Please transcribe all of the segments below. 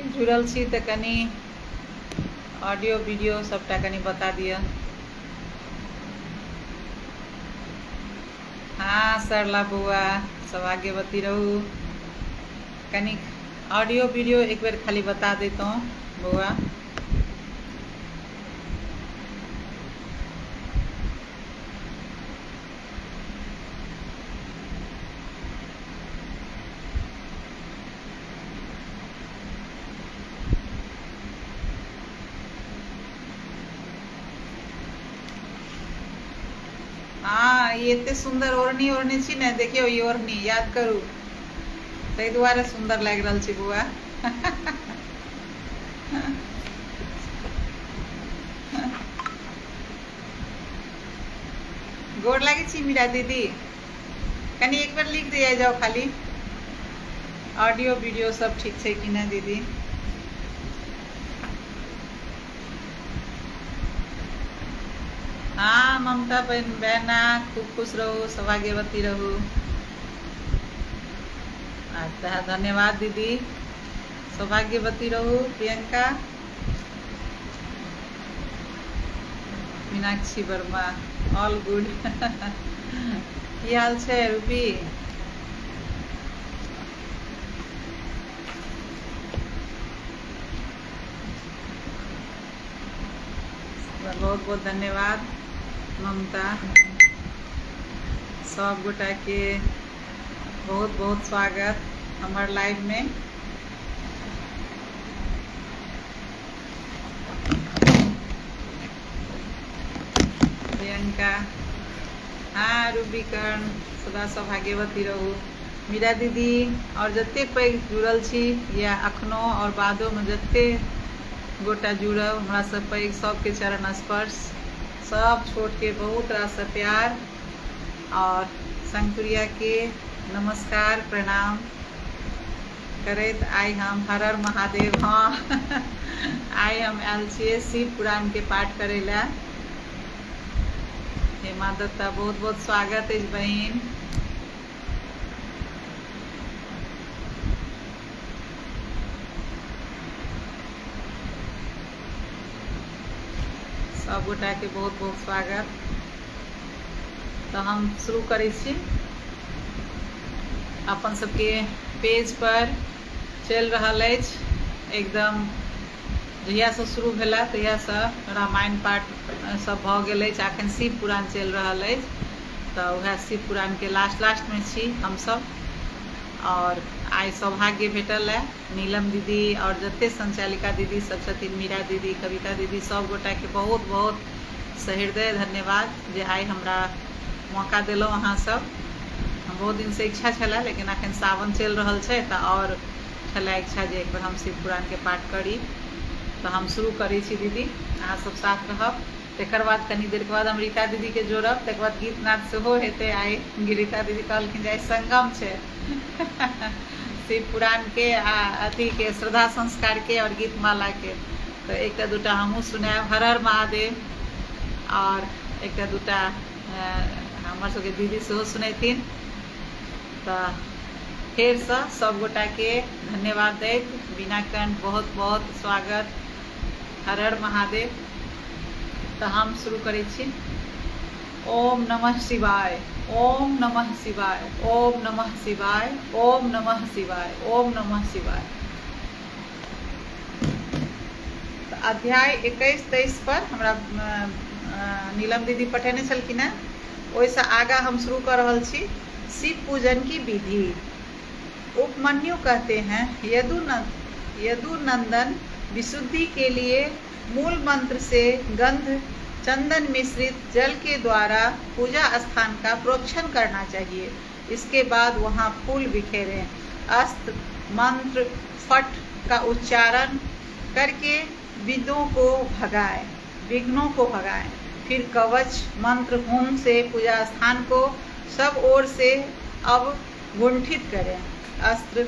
जुड़ल छी तऽ कनी ऑडियो वीडियो सबटा कनी बता दिअ। हाँ सरला बौआ, सौभाग्यवती रहू। कनी ऑडियो वीडियो एक बेर खाली बता देतौं बौआ। हाँ ये एते सुंदर ओढ़नी छी ने, देखियो ये ओढ़नी याद करू, ताहि दुआरे सुंदर लागि रहल छी बौआ। गोर लागे छी मीरा दीदी, कनी एक बार लिख दिया जाओ खाली ऑडियो वीडियो सब ठीक छै कि ना दीदी। हाँ ममता बहना खूब खुश रहो, सौभाग्यवती रहो। अच्छा धन्यवाद दीदी, सौभाग्यवती रहो। Priyanka, Meenakshi Verma, all good. की हाल छै रूपी? बहुत बहुत धन्यवाद ममता, सब गोटा के बहुत बहुत स्वागत हमार लाइव में। प्रियंका, हाँ रूबी कर्ण, सदा सौभाग्यवती रहू। मीरा दीदी और जते पैघ जुड़ल छी या अखनो और बादो में जते गोटा जुड़ब, हमरा सब पैघ सबके चरण स्पर्श, सब छोट के बहुत रास प्यार और शंकुरिया के नमस्कार प्रणाम करैत आइ हम हर हर महादेव। हाँ आइ हम आयल छियै शिव पुराण के पाठ करे ला। हेमा दत्ता बहुत बहुत स्वागत है बहन। सब गोटा के बहुत बहुत स्वागत। तो हम शुरू करै छी। अपन सबके पेज पर चल रहा एकदम जहिया से शुरू भेला तहिया से रामायण पाठ सब भ गेल अछि। अखन शिव पुराण चल रहा है, तो वह शिव पुराण के लास्ट में छी हम सब। और आई सौभाग्य भेटल है नीलम दीदी और जते संचालिका दीदी सब छथिन, मीरा दीदी, कविता दीदी, सब गोटा के बहुत बहुत सहृदय धन्यवाद जे आई हमरा मौका दिलौं। अहाँ सब बहुत दिन से इच्छा छला, लेकिन अखन सावन चल रहा है तो और छला इच्छा जे एक बार हम शिव पुराण के पाठ करी। तो हम शुरू करी छी दीदी, अहाँ सब साथ रहब। तकर बाद कनी देर के बाद हम रीता दीदी के जोड़ब, तकर बाद गीत नाद सेहो हेतै। आई रीता दीदी कहलखिन जे संगम छै शिव पुराण के आ अथी के श्रद्धा संस्कार के और गीत माला के। तो एक दूटा हमहूँ सुनायब, हर हर महादेव, और एक दूटा हमर सबके दीदी सेहो सुनेथिन। तो फेर से सब गोटा के धन्यवाद दैत बिना कंठ बहुत बहुत स्वागत, हर हर महादेव। तो हम शुरू करै छी। ओम नमः शिवाय, ओम नमः शिवाय, ओम नमः शिवाय, ओम नमः शिवाय, ओम नमः शिवाय। तो अध्याय 21-23 पर हमरा नीलम दीदी पठेने छलखिन हैं, ओहिसँ आगा हम शुरू कर रहल छी। शिव पूजन की विधि। उपमन्यु कहते हैं, यदुनंदन विशुद्धि के लिए मूल मंत्र से गंध चंदन मिश्रित जल के द्वारा पूजा स्थान का प्रोक्षण करना चाहिए। इसके बाद वहाँ फूल बिखेरें, अस्त्र मंत्र फट का उच्चारण करके विघ्नों को भगाएं। फिर कवच मंत्र होम से पूजा स्थान को सब ओर से अब गुंठित करें। अस्त्र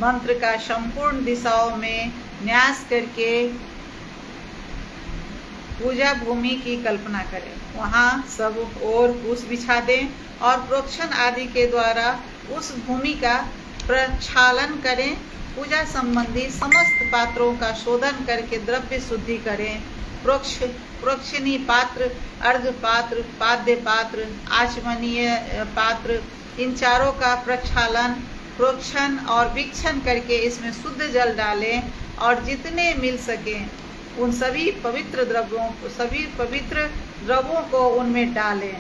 मंत्र का संपूर्ण दिशाओं में न्यास करके पूजा भूमि की कल्पना करें। वहाँ सब ओर घूस बिछा दें और प्रोक्षण आदि के द्वारा उस भूमि का प्रक्षालन करें। पूजा संबंधी समस्त पात्रों का शोधन करके द्रव्य शुद्धि करें। प्रोक्षणी पात्र, अर्घ पात्र, पाद्य पात्र, आचमनीय पात्र, इन चारों का प्रक्षालन, प्रोक्षण और वीक्षण करके इसमें शुद्ध जल डालें और जितने मिल सके उन सभी पवित्र द्रव्यों को उनमें डालें।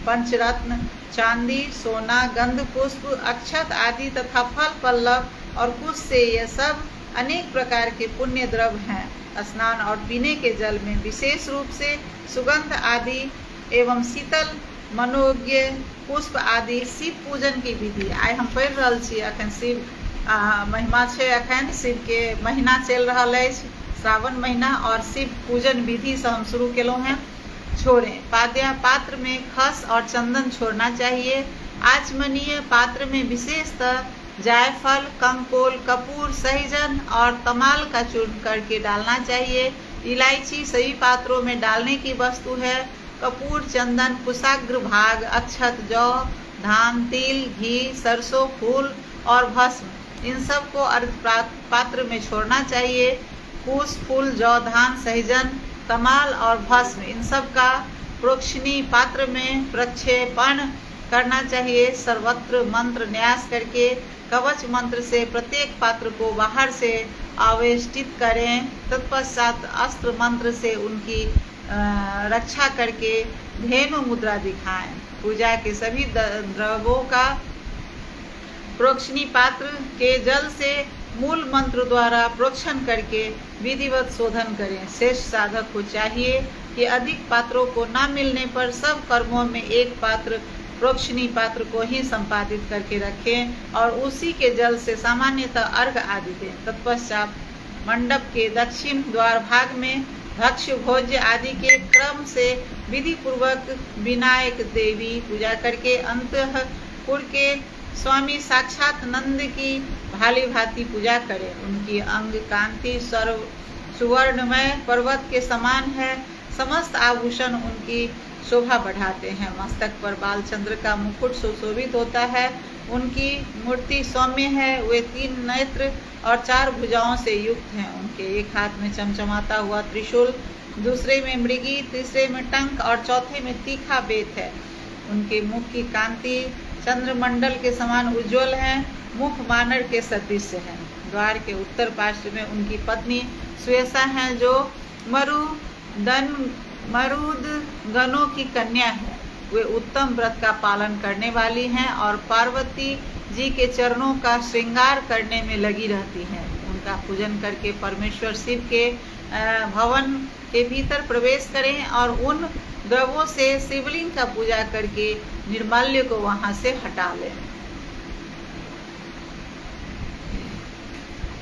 पंचरत्न, चांदी, सोना, गंध पुष्प, अक्षत आदि तथा फल पल्लव और कुश से यह सब अनेक प्रकार के पुण्य द्रव्य हैं। स्नान और पीने के जल में विशेष रूप से सुगंध आदि एवं शीतल मनोज्ञ पुष्प आदि शिव पूजन की विधि। आइ हम पढ़ि रहल छी अखन शिव महिमा छै। अखन शिव के महीना चलि रहल अछि, श्रावण महीना, और शिव पूजन विधि से हम शुरू केलहुँ हैं। छोड़ें, पात्र में खस और चंदन छोड़ना चाहिए। आचमनीय पात्र में विशेषतः जायफल, कंकोल, कपूर, सहजन और तमाल का चूर्ण करके डालना चाहिए। इलायची सभी पात्रों में डालने की वस्तु है। कपूर, चंदन, कुशाग्र भाग, अक्षत, जौ, धान, तिल, घी, सरसों, फूल और भस्म, इन सब को अर्घ पात्र में छोड़ना चाहिए। कुश, फूल, जौ, धान, सहजन, तमाल और भस्म, इन सब का प्रोक्षणी पात्र में प्रक्षेपण करना चाहिए। सर्वत्र मंत्र न्यास करके कवच मंत्र से प्रत्येक पात्र को बाहर से आवेष्टित करें। तत्पश्चात अस्त्र मंत्र से उनकी रक्षा करके धेनु मुद्रा दिखाएं। पूजा के सभी द्रव्यों का प्रोक्षणी पात्र के जल से मूल मंत्र द्वारा प्रोक्षण करके विधिवत शोधन करें। शेष साधक को चाहिए कि अधिक पात्रों को न मिलने पर सब कर्मों में एक पात्र प्रोक्षणी पात्र को ही संपादित करके रखें और उसी के जल से सामान्यतः अर्घ आदि दें। तत्पश्चात मंडप के दक्षिण द्वार भाग में भक्ष्य भोज्य आदि के क्रम से विधि पूर्वक विनायक देवी पूजा करके अंतःपुर के स्वामी साक्षात नंद की भाली भांति पूजा करें। उनकी अंग कांति सुवर्णमय पर्वत के समान है। समस्त आभूषण उनकी शोभा बढ़ाते हैं। मस्तक पर बालचंद्र का मुकुट सुशोभित होता है। उनकी मूर्ति सौम्य है। वे 3 नेत्र और 4 भुजाओं से युक्त हैं। उनके एक हाथ में चमचमाता हुआ त्रिशूल, दूसरे में मृगी, तीसरे में टंक और चौथे में तीखा बेत है। उनके मुख की कांति चंद्रमंडल के समान उज्जवल है। मुख वानर के सदृश है। द्वार के उत्तर पार्श्व में उनकी पत्नी सुयसा है, जो मरुद गणों की कन्या है। वे उत्तम व्रत का पालन करने वाली हैं और पार्वती जी के चरणों का श्रृंगार करने में लगी रहती हैं। उनका पूजन करके परमेश्वर शिव के भवन के भीतर प्रवेश करें और उन द्रव्यों से शिवलिंग का पूजा करके निर्माल्य को वहां से हटा लें।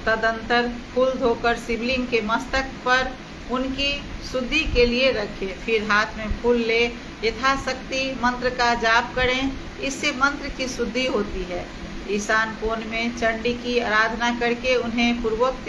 तदंतर फूल धोकर शिवलिंग के मस्तक पर उनकी शुद्धि के लिए रखें। फिर हाथ में फूल ले यथाशक्ति मंत्र का जाप करें। इससे मंत्र की शुद्धि होती है। ईशान कोण में चंडी की आराधना करके उन्हें पूर्वोक्त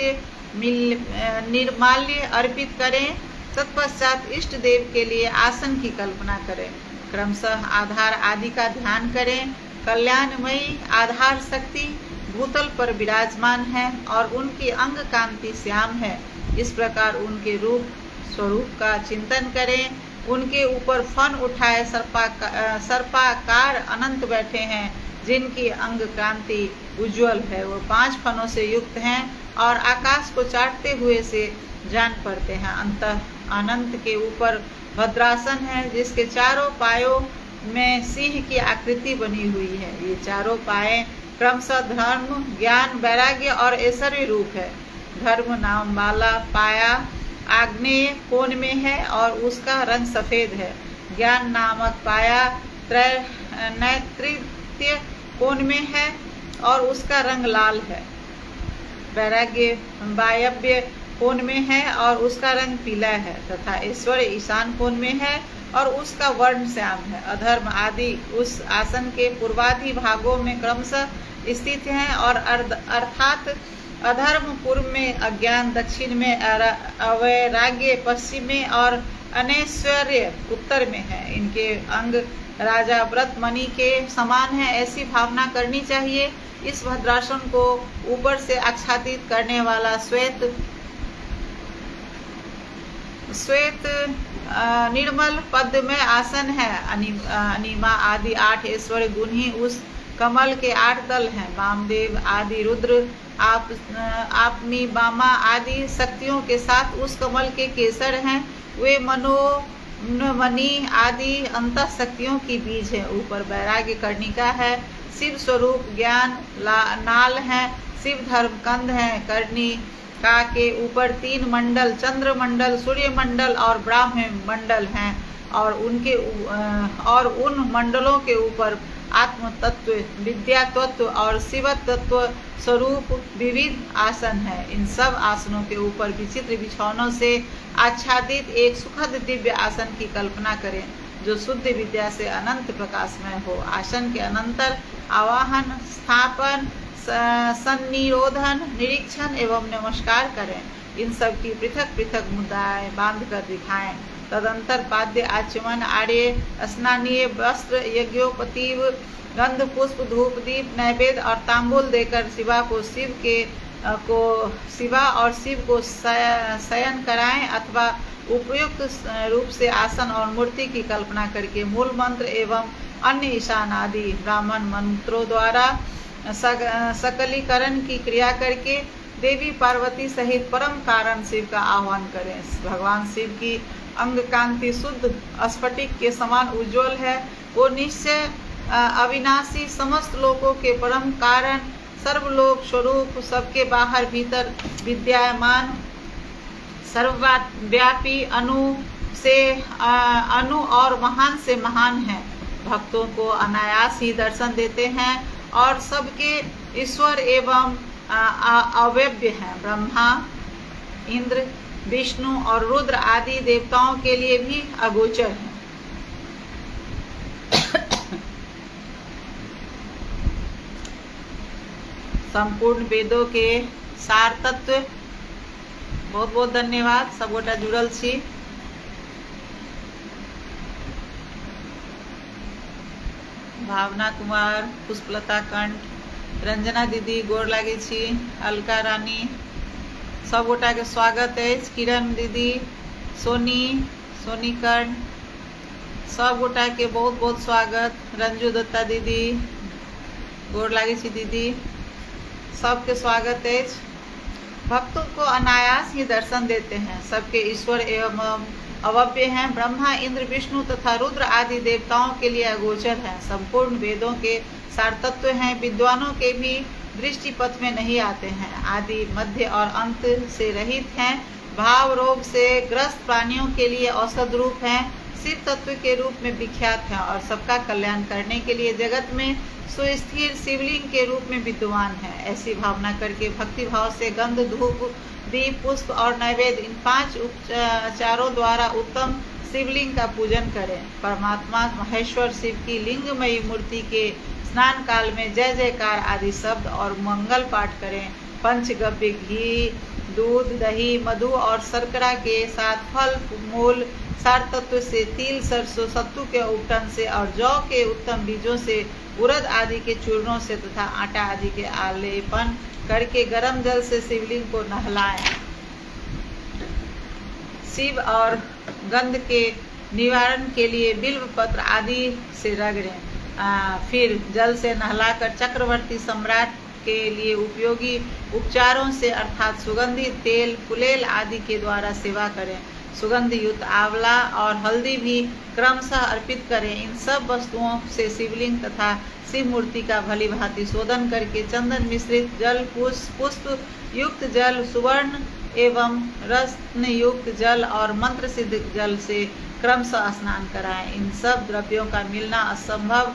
निर्माल्य अर्पित करें। तत्पश्चात इष्ट देव के लिए आसन की कल्पना करें। क्रमशः आधार आदि का ध्यान करें। कल्याणमयी आधार शक्ति भूतल पर विराजमान है और उनकी अंग कांति श्याम है। इस प्रकार उनके रूप स्वरूप का चिंतन करें। उनके ऊपर फन उठाए सर्पाकार अनंत बैठे हैं, जिनकी अंग कांति उज्जवल है। वो 5 फनों से युक्त हैं और आकाश को चाटते हुए से जान पड़ते हैं। अनंत के ऊपर भद्रासन है, जिसके चारों पायों में सिंह की आकृति बनी हुई है। ये चारों पाए क्रमशः धर्म, ज्ञान, वैराग्य और ऐश्वर्य रूप है। धर्म नाम वाला पाया आग्नेय कोण में है और उसका रंग सफेद है। ज्ञान नामक पाया नैऋत्य कोण में है और उसका रंग लाल है। वैराग्य वायव्य कोण में है और उसका रंग पीला है, तथा ऐश्वर्य ईशान कोण में है और उसका वर्ण श्याम है। अधर्म आदि उस आसन के पूर्वाधि भागों में क्रमशः स्थित हैं और अर्थात अधर्म पूर्व में, अज्ञान दक्षिण में, अवैराग्य पश्चिम में और अनैश्वर्य उत्तर में है। इनके अंग राजा व्रत मणि के समान है, ऐसी भावना करनी चाहिए। इस भद्रासन को ऊपर से आच्छादित करने वाला श्वेत निर्मल पद्ममय आसन है। अनिमा आदि 8 ऐश्वर्य गुण ही उस कमल के 8 दल हैं। वामदेव आदि रुद्र, आपमी बामा आदि शक्तियों के साथ उस कमल के केसर हैं। वे मनोमणि आदि अंतः शक्तियों की बीज है। ऊपर वैराग्य कर्णिका है। शिव स्वरूप ज्ञान नाल है। शिव धर्म कंद है। कर्णिका के ऊपर 3 मंडल, चंद्र मंडल, सूर्य मंडल और ब्राह्मण मंडल हैं और उन मंडलों के ऊपर आत्म तत्व, विद्या तत्व और शिव तत्व स्वरूप विविध आसन है। इन सब आसनों के ऊपर विचित्र बिछौनों से आच्छादित एक सुखद दिव्य आसन की कल्पना करें जो शुद्ध विद्या से अनंत प्रकाशमय हो। आसन के अनंतर आवाहन, स्थापन, सन्निरोधन, निरीक्षण एवं नमस्कार करें। इन सब की पृथक पृथक मुद्राएं बांध कर दिखाएं। तदंतर पाद्य, आचमन, आर्य, स्नानीय वस्त्र, यज्ञोपतीव, गंध, पुष्प, धूप, दीप, नैवेद्य और तांबूल देकर शिवा और शिव को शयन कराएं अथवा उपयुक्त रूप से आसन और मूर्ति की कल्पना करके मूल मंत्र एवं अन्य ईशान आदि ब्राह्मण मंत्रों द्वारा सकलीकरण की क्रिया करके देवी पार्वती सहित परम कारण शिव का आह्वान करें। भगवान शिव की अंग कांति शुद्ध स्फटिक के समान उज्जवल है। वो निश्चय अविनाशी, समस्त लोकों के परम कारण, सर्वलोक स्वरूप, सबके बाहर भीतर विद्यमान, सर्वव्यापी, अनु और महान से महान है। भक्तों को अनायास ही दर्शन देते हैं और सबके ईश्वर एवं अव्यव्य हैं। ब्रह्मा, इंद्र, विष्णु और रुद्र आदि देवताओं के लिए भी अगोचर हैं। संपूर्ण वेदों के सार तत्व। बहुत बहुत धन्यवाद सब गोटा जुड़ल छी। भावना कुमार, पुष्पलता कंठ, रंजना दीदी गोर लागे छी, अलका रानी, सब गोटा के स्वागत है। किरण दीदी, सोनी कर्ण, सब गोटा के बहुत बहुत स्वागत। रंजू दत्ता दीदी गोर लागे छी दीदी, सबके स्वागत है। भक्तों को अनायास ही दर्शन देते हैं। सबके ईश्वर एवं अव्यय हैं। ब्रह्मा, इंद्र, विष्णु तथा रुद्र आदि देवताओं के लिए अगोचर हैं। संपूर्ण वेदों के सार तत्व हैं। विद्वानों के भी दृष्टि पथ में नहीं आते हैं। आदि, मध्य और अंत से रहित हैं। भाव रोग से ग्रस्त प्राणियों के लिए औषध रूप हैं। शिव तत्व के रूप में विख्यात हैं और सबका कल्याण करने के लिए जगत में सुस्थिर शिवलिंग के रूप में विद्यमान है। ऐसी भावना करके भक्ति भाव से गंध, धूप, दीप, पुष्प और नैवेद्य इन 5 उपचारों द्वारा उत्तम शिवलिंग का पूजन करें। परमात्मा महेश्वर शिव की लिंगमयी मूर्ति के स्नान काल में जय जयकार आदि शब्द और मंगल पाठ करें। पंचगव्य, घी, दूध, दही, मधु और शर्करा के साथ फल मूल सार तत्व से, तिल, सरसों, सत्तू के उपटन से और जौ के उत्तम बीजों से, उड़द आदि के चूर्णों से तथा आटा आदि के आलेपन करके गर्म जल से शिवलिंग को नहलाएं। शिव और गंध के निवारण के लिए बिल्व पत्र आदि से रगड़ें। फिर जल से नहलाकर चक्रवर्ती सम्राट के लिए उपयोगी उपचारों से अर्थात सुगंधित तेल, कुलेल आदि के द्वारा सेवा करें। सुगंध युक्त आंवला और हल्दी भी क्रमशः अर्पित करें। इन सब वस्तुओं से शिवलिंग तथा शिव मूर्ति का भली भांति शोधन करके चंदन मिश्रित जल, पुष्प युक्त जल, सुवर्ण एवं रत्न युक्त जल और मंत्र सिद्ध जल से क्रमशः स्नान कराएं। इन सब द्रव्यों का मिलना संभव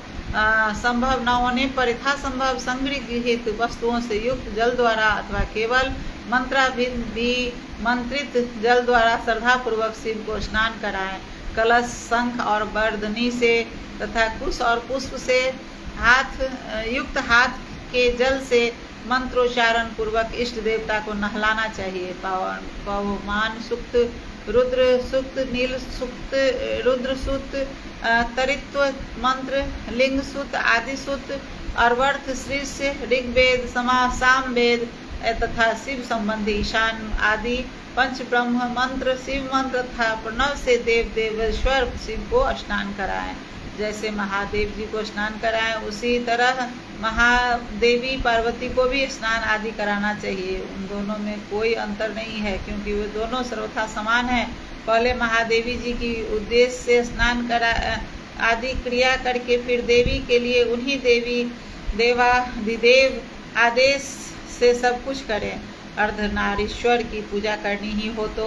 न होने पर यथासंभव संगृहीत वस्तुओं से युक्त जल द्वारा अथवा केवल मंत्रित जल द्वारा श्रद्धा पूर्वक शिव को स्नान कराएं। कलश, शंख और वर्धनी से तथा कुश और पुष्प से हाथ के जल से मंत्रोच्चारण पूर्वक इष्ट देवता को नहलाना चाहिए। पवमान सूक्त, रुद्र सूक्त, नील सूक्त, रुद्र सूक्त, तरित्व मंत्र, लिंग सूक्त, आदि सूक्त, अर्वर्थ, शीर्ष, ऋग्वेद, सामवेद तथा शिव संबंधी ईशान आदि पंच ब्रह्म मंत्र, शिव मंत्र तथा प्रणव से देव देवेश्वर शिव को स्नान कराएं। जैसे महादेव जी को स्नान कराएं, उसी तरह महादेवी पार्वती को भी स्नान आदि कराना चाहिए। उन दोनों में कोई अंतर नहीं है, क्योंकि वे दोनों सर्वथा समान हैं। पहले महादेवी जी की उद्देश्य से स्नान करा आदि क्रिया करके फिर देवी के लिए उन्हीं देवी देवाधिदेव आदेश से सब कुछ करें। अर्धनारीश्वर की पूजा करनी ही हो तो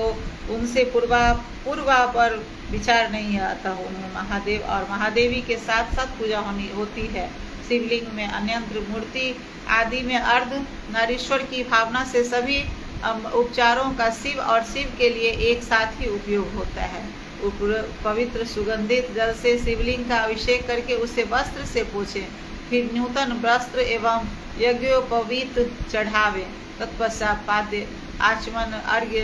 उनसे पूर्वा पर विचार नहीं आता। उनमें महादेव और महादेवी के साथ साथ पूजा होती है। शिवलिंग में अन्यंत्र मूर्ति आदि में अर्ध नारीश्वर की भावना से सभी उपचारों का शिव और शिव के लिए एक साथ ही उपयोग होता है। पवित्र सुगंधित जल से शिवलिंग का अभिषेक करके उसे वस्त्र से पोछें, फिर नूतन वस्त्र एवं यज्ञोपवीत चढ़ावे। तत्पश्चात पाद्य, आचमन, अर्घ्य,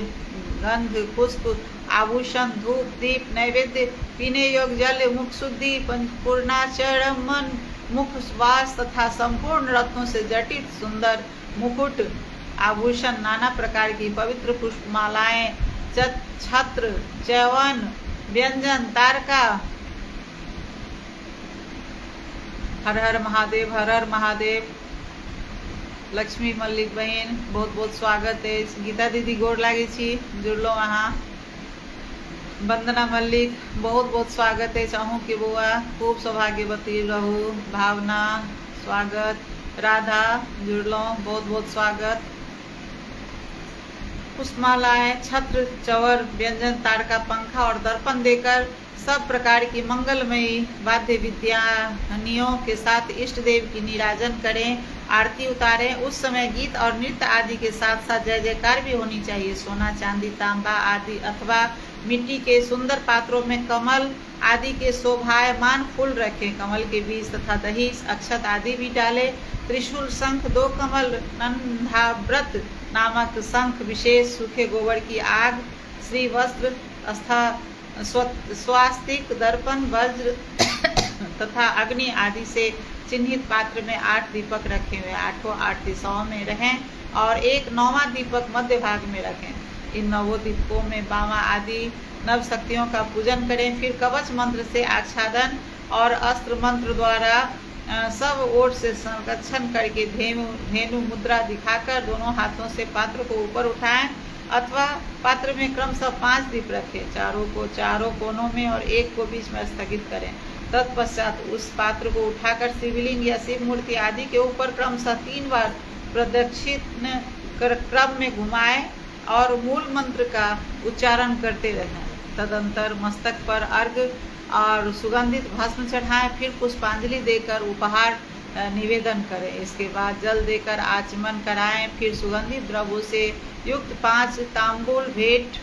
गंध, पुष्प, आभूषण, धूप, दीप, नैवेद्य, पीने योग्य जल, मुख शुद्धि, पूर्णाचरण, मुख वास तथा संपूर्ण रत्नों से जटित सुंदर मुकुट, आभूषण, नाना प्रकार की पवित्र पुष्पमालाएं, छत्र, च्यवन, व्यंजन, तारका। हर हर महादेव, हर हर महादेव। लक्ष्मी मल्लिक बहन बहुत बहुत स्वागत है। गीता दीदी गोर लागे छी, जुड़लो वहाँ। वंदना मल्लिक बहुत बहुत स्वागत है। चाहूँ कि बुआ खूब सौभाग्यवती रहू। भावना स्वागत। राधा जुड़लो, बहुत बहुत स्वागत। पुष्पमालाएं, छत्र, चवर, व्यंजन, तारका, पंखा और दर्पण देकर सब प्रकार की मंगलमयी वाद्य विद्यानियों के साथ इष्ट देव की निराजन करें, आरती उतारें। उस समय गीत और नृत्य आदि के साथ साथ जय जयकार भी होनी चाहिए। सोना, चांदी, तांबा आदि अथवा मिट्टी के सुंदर पात्रों में कमल आदि के शोभायमान फूल रखें। कमल के बीज तथा दही, अक्षत आदि भी डालें। त्रिशूल, शंख, 2 कमल, नंदाव्रत नामक शंख, विशेष सूखे गोबर की आग, श्री वस्त्र, स्वास्तिक, दर्पण, वज्र तथा अग्नि आदि से चिन्हित पात्र में 8 दीपक रखे हुए 8 दिशाओं में रहें और एक 9वां दीपक मध्य भाग में रखें। इन 9 दीपकों में बामा आदि नव शक्तियों का पूजन करें। फिर कवच मंत्र से आच्छादन और अस्त्र मंत्र द्वारा सब ओर से संरक्षण करके धेनु मुद्रा दिखाकर दोनों हाथों से पात्र को ऊपर उठाएं अथवा पात्र में क्रमशः 5 दीप रखें। चारों कोनों में और एक को बीच में स्थगित करें। तत्पश्चात उस पात्र को उठाकर शिवलिंग या शिव मूर्ति आदि के ऊपर क्रमशः 3 बार प्रदक्षिण क्रम में घुमाएं और मूल मंत्र का उच्चारण करते रहें। तदंतर मस्तक पर अर्घ्य और सुगंधित भस्म चढ़ाएं। फिर पुष्पांजलि देकर उपहार निवेदन करें। इसके बाद जल देकर आचमन कराएं। फिर सुगंधित द्रव्यों से युक्त 5 तांबूल भेंट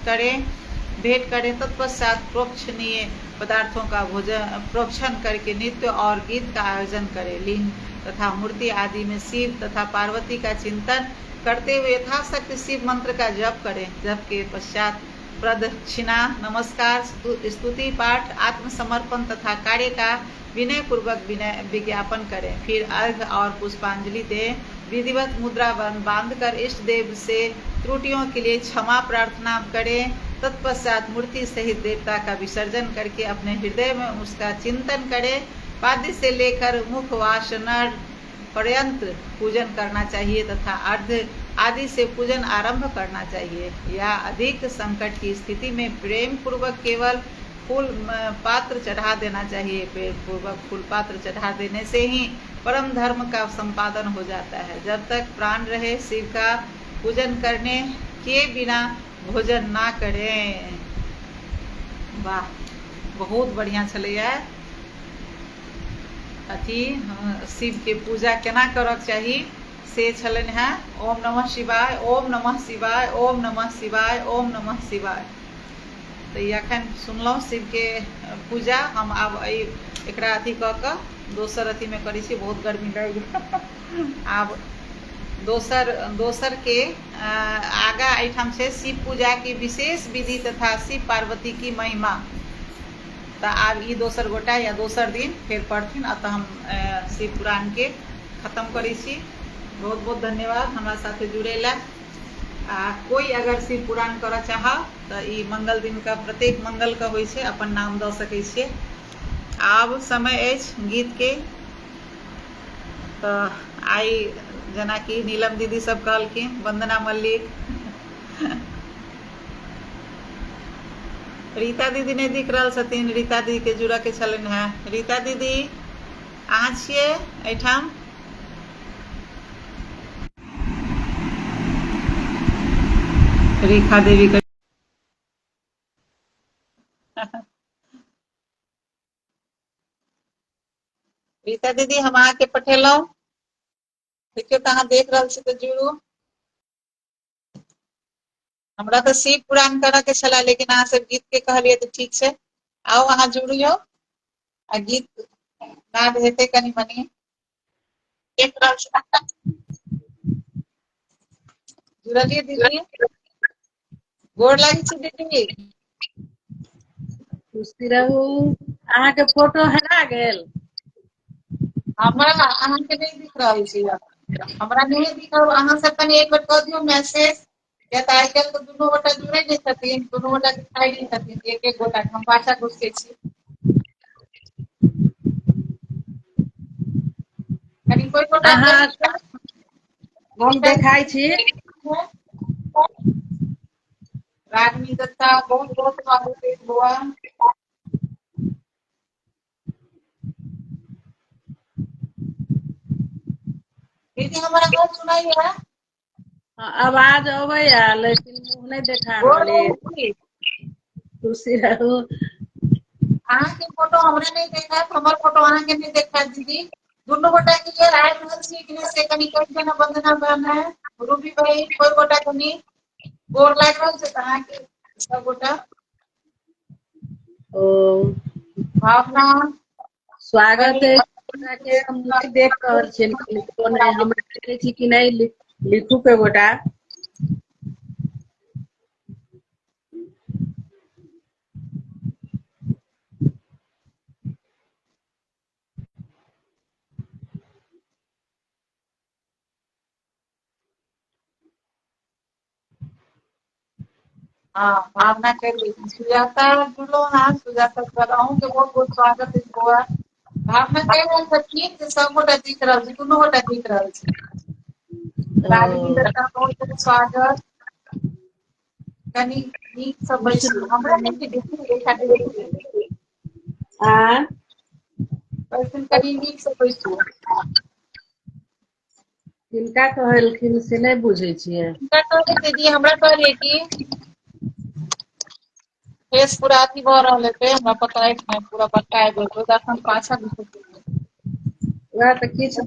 करें। तत्पश्चात प्रोक्षणीय पदार्थों का प्रोक्षण करके नृत्य और गीत का आयोजन करें। लिंग तथा मूर्ति आदि में शिव तथा पार्वती का चिंतन करते हुए यथाशक्ति शिव मंत्र का जप करें। जप के पश्चात प्रदक्षिणा, नमस्कार, स्तुति पाठ, आत्मसमर्पण तथा कार्य का विनय पूर्वक विज्ञापन करें। फिर अर्घ्य और पुष्पांजलि दें। विधिवत मुद्रा बांधकर इष्ट देव से त्रुटियों के लिए क्षमा प्रार्थना करें। तत्पश्चात मूर्ति सहित देवता का विसर्जन करके अपने हृदय में उसका चिंतन करें। पाद्य से लेकर मुख वासना पर्यंत पूजन करना चाहिए तथा अर्घ्य आदि से पूजन आरंभ करना चाहिए। या अधिक संकट की स्थिति में प्रेम पूर्वक केवल फूल पात्र चढ़ा देना चाहिए। प्रेम पूर्वक फूल पात्र चढ़ा देने से ही परम धर्म का संपादन हो जाता है। जब तक प्राण रहे शिव का पूजन करने के बिना भोजन ना करें। वाह, बहुत बढ़िया चलैया। अथी शिव के पूजा केना करक चाहिए से छलन है। ओम नमः शिवाय, ओम नमः शिवाय, ओम नमः शिवाय, ओम नमः शिवाय। तो अखन सुनलहुँ शिव के पूजा। हम आब एकरा अथी कऽ कऽ दोसर अथी में करी छी, बहुत गर्मी लग आब दोसर के आगा एठाम छै शिव पूजा की विशेष विधि तथा शिव पार्वती की महिमा। तो आब ई दोसर गोटा या दोसर दिन फिर पढ़थिन, अतः हम शिव पुराण के खत्म करी छी। बहुत बहुत धन्यवाद हमारा साथे जुड़े ला। कोई अगर शिव पुराण करऽ चाह तो ई मंगल दिन का प्रत्येक मंगल का होइ छै, अपन नाम दऽ सकै छियै। आब समय अछि गीत के। तो आई जेना कि नीलम दीदी सब कहलखिन, वंदना मल्लिक रीता दीदी नहीं दिख रहल छथिन, रीता दीदी के जुड़ऽ के छलनि हैं। रीता दीदी अहाँ छियै एठाम? रेखा देवी के रीता दीदी हम अहाँ के पठेलहुँ, देखियौ तऽ अहाँ देख रहल छी तऽ जुड़ू। हमरा तो शिव पुराण करऽ के छला, लेकिन अहाँ सब गीत के कहलियै तऽ ठीक छै, आओ अहाँ जुड़ियौ आ गीत नाद हेतै कनि मनी। जुड़लियै दीदी? गोर लागै छी दीदी। खुशी रहू। अहाँ के फोटो हेरा गेल? हमरा अहाँ के नहीं दिख रहल छी, हमरा नहीं दिख रहल। अहाँ सब कनि एक बेर कऽ दियौ मैसेज, या तऽ आइ काल्हि तो दुनू गोटा जुड़े नहीं छथिन, दुनू गोटा दिखाई नहीं छथिन, एक एक गोटा के हम पाछा घुसके छी। कनि कोई गोटा अहाँ जल्दी से हम देखाइ छी। रागनी दत्ता बहुत बहुत स्वागत है बुआ। दीदी हमारा बात सुनाई है? आवाज अबैया लेकिन मुंह नहीं देखा गोर रहल लागै है। छी। खुशी रहू। अहाँ के फोटो हमरा नहीं देखात, हमर फोटो अहाँ के नहीं देखात दीदी। दुनू गोटा क्लियर आबि रहल छी कि नहीं से कनि कहि दियौ ने। वंदना बहन, रूबी बहिन, कोई गोटा कनि गोर लागि रहल छै तऽ अहाँ के सब गोटा? ओ भावना स्वागत कनि है। के हम नहीं देख रहल छियै, लिखलो नहीं, हमरा देखै छी कि नहीं लिखू के गोटा। हाँ भावना कर ली। सुजाता जुड़लो हाँ, सुजाता सर अहूँ के बहुत बहुत स्वागत है बुआ। भावना कहि रहल छथिन जे सब गोटा दिख रहल छै, दुनू गोटा दिख रहल छै। रागिनी ओ दत्ता बहुत बहुत स्वागत। कनी नीक से बैसू, हमरा नहीं दिख दीदी। आ कहलखिन कनी नीक से बैसू। किनका कहलखिन से नहीं बुझै छियै। किनका कहलियै दीदी? हमरा कहलियै की फेस पूरा अथी भऽ रहल हेतै, हमरा पता अछि ने पूरा बक्का आबि गेल छै, हम पाछा घुसक गेलियै। वएह तऽ किछु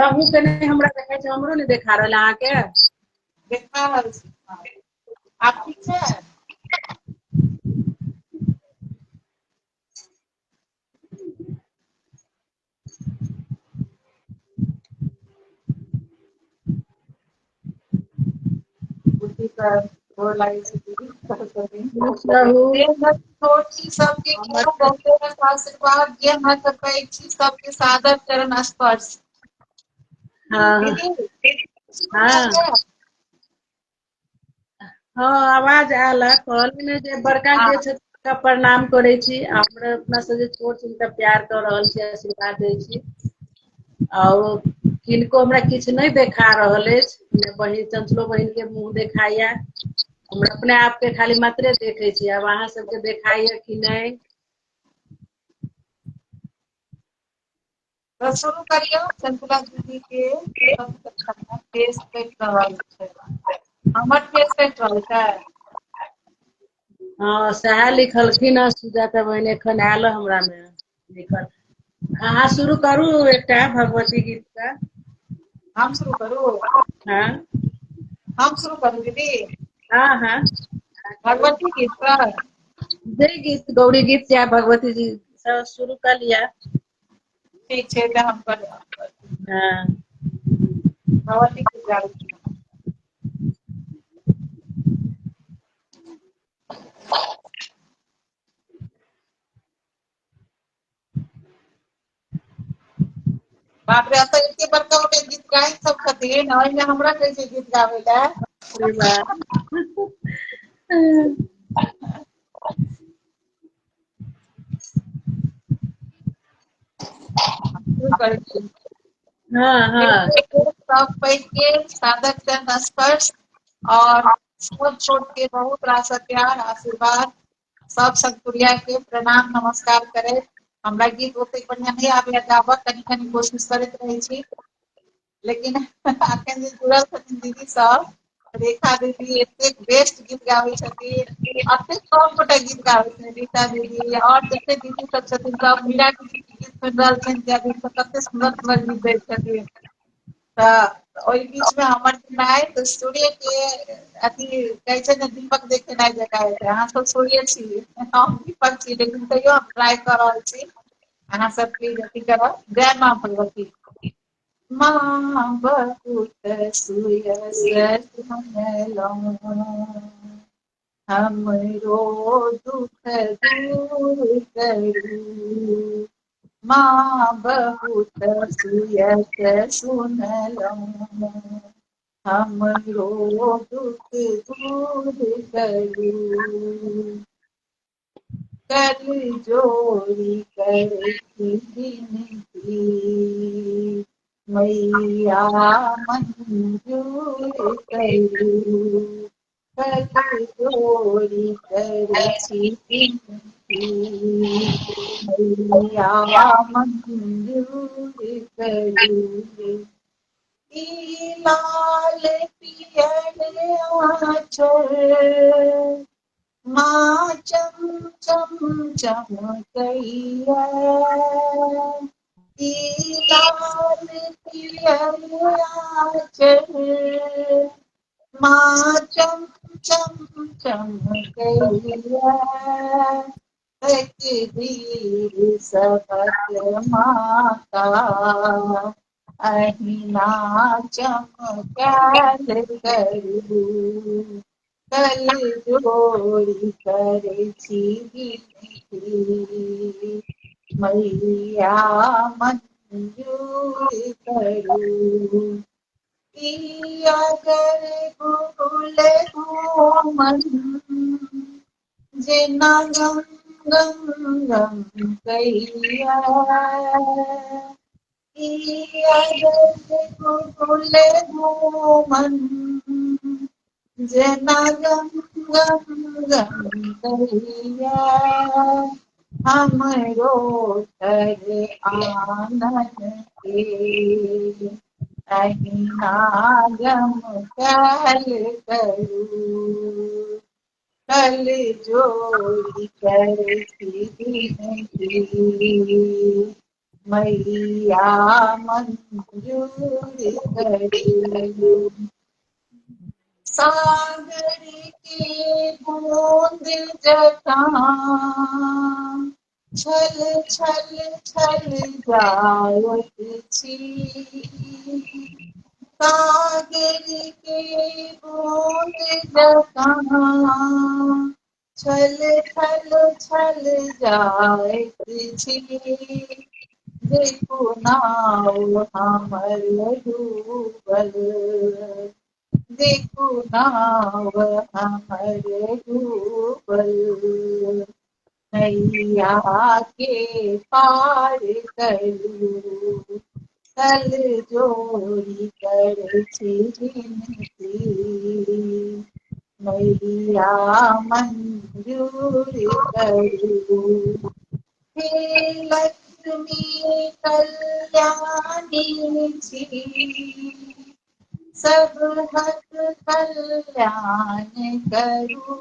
अहूँ के नहीं हमरा देखै छै, हमरो नहीं देखा रहल अहाँके? देखा रहल छै, आब ठीक छै? बुद्धि कर गोर लागै छै दीदी। खुश रहू। छोटी सबके हमर खूब बहुत आशीर्वाद जे अहाँ सब कहै छी, सबके सादर चरण स्पर्श। हाँ दीदी हाँ हाँ आवाज आयल है। कहली जे बड़का हाँ जे छथिन हुनका प्रणाम करै छी, हमरा अपना से जे छोट छिन प्यार कऽ रहल छी, आशीर्वाद दै छी। और किनको हमरा किछु नहीं देखा रहल अछि, बहिन चंचलो बहिन के मुँह देखाइया। हम अपने आप के खाली मात्रे देखे छी, अब अहाँ सबके देखाइया कि नहीं? तो शुरू करियौ चंचला दीदी के फेस देख रहल छै, हमर फेस देख रहल छै। हाँ सएह लिखलखिन ह सुजाता बहिन, एखन आयल हमरा में लिखल। अहाँ शुरू करू एकटा भगवती गीत के। हम शुरू करू? हाँ हम शुरू करू दीदी? हाँ हाँ भगवती गीत पर? जे गीत गौड़ी गीत या भगवती जी सब शुरू कर लिया। ठीक छै तऽ हम कर हाँ भगवती के जागृत बाप रे एतऽ एते बड़का गोटे गीत गायक सब छथिन ओहिमे हमरा कहै छै गीत गाबै लए सही बात शुरू करै छी हाँ हाँ सब पैघ के सादर से नमस्कार और छोट छोट के बहुत रास प्यार आशीर्वाद सब सतपुरिया के प्रणाम नमस्कार करे हमरा गीत ओते बढ़िया नहीं आबैया गाबऽ कनी कनी कोशिश करैत रहै छी लेकिन अखन जे जुड़ल छथिन दीदी सब रेखा दीदी एतेक बेस्ट गीत गाबै छथिन एतेक कम गोटा गीत गाबै छथिन रीता दीदी और जते दीदी सब छथिन सब मीरा दीदी के गीत सुनि रहल छियनि किया दिन कते सुन्दर सुन्दर गीत दै छथिन तऽ ओहि बीच में हमर नाय तऽ सूर्य के अथी कहै छै ने दीपक देखेनाइ जकाँ हेतै अहाँ सब सूर्य छी हम दीपक छी लेकिन तैयो हम ट्राई कऽ रहल छी अहाँ सब प्लीज अथी करब जय माँ भगवती माँ बहुत सुयस सुनलहुँ हमरो दुख दूर करू माँ बहुत सुयस सुनलहुँ हमरो दुख दूर करू कर जोड़ी कर विनती मैया मंजूर करू कर जोड़ी कर विनती मैया मंजूर करू ई लाल पियर आंचल माँ चम चम चमकैया ई लाल पियर आंचल माँ चम चम चमकैया तकदीर सबक माता अहिना चमकैल करू कल जोड़ी करै छी विनती मैया मंजूर करू की अगर भूल घूमन जेना गम गम गम कैया की अगर भूल घूमन जेना गम गम गम कैया हमरो घर आनन के अहिना गम कैल करू कल जोड़ी कर विनती मैया मंजूर करू सागर के बूंद जकाँ छल छल छल जाइत छी सागर के बूंद जकाँ छल छल छल जाइत छी देखो नाउ हमर डूबल देखो नाव हमर डूबल नैया के पार करू कल जोड़ी कर छी विनती मैया मंजूर करू हे लक्ष्मी कल्याणी छी सब भक्त कल्याण करू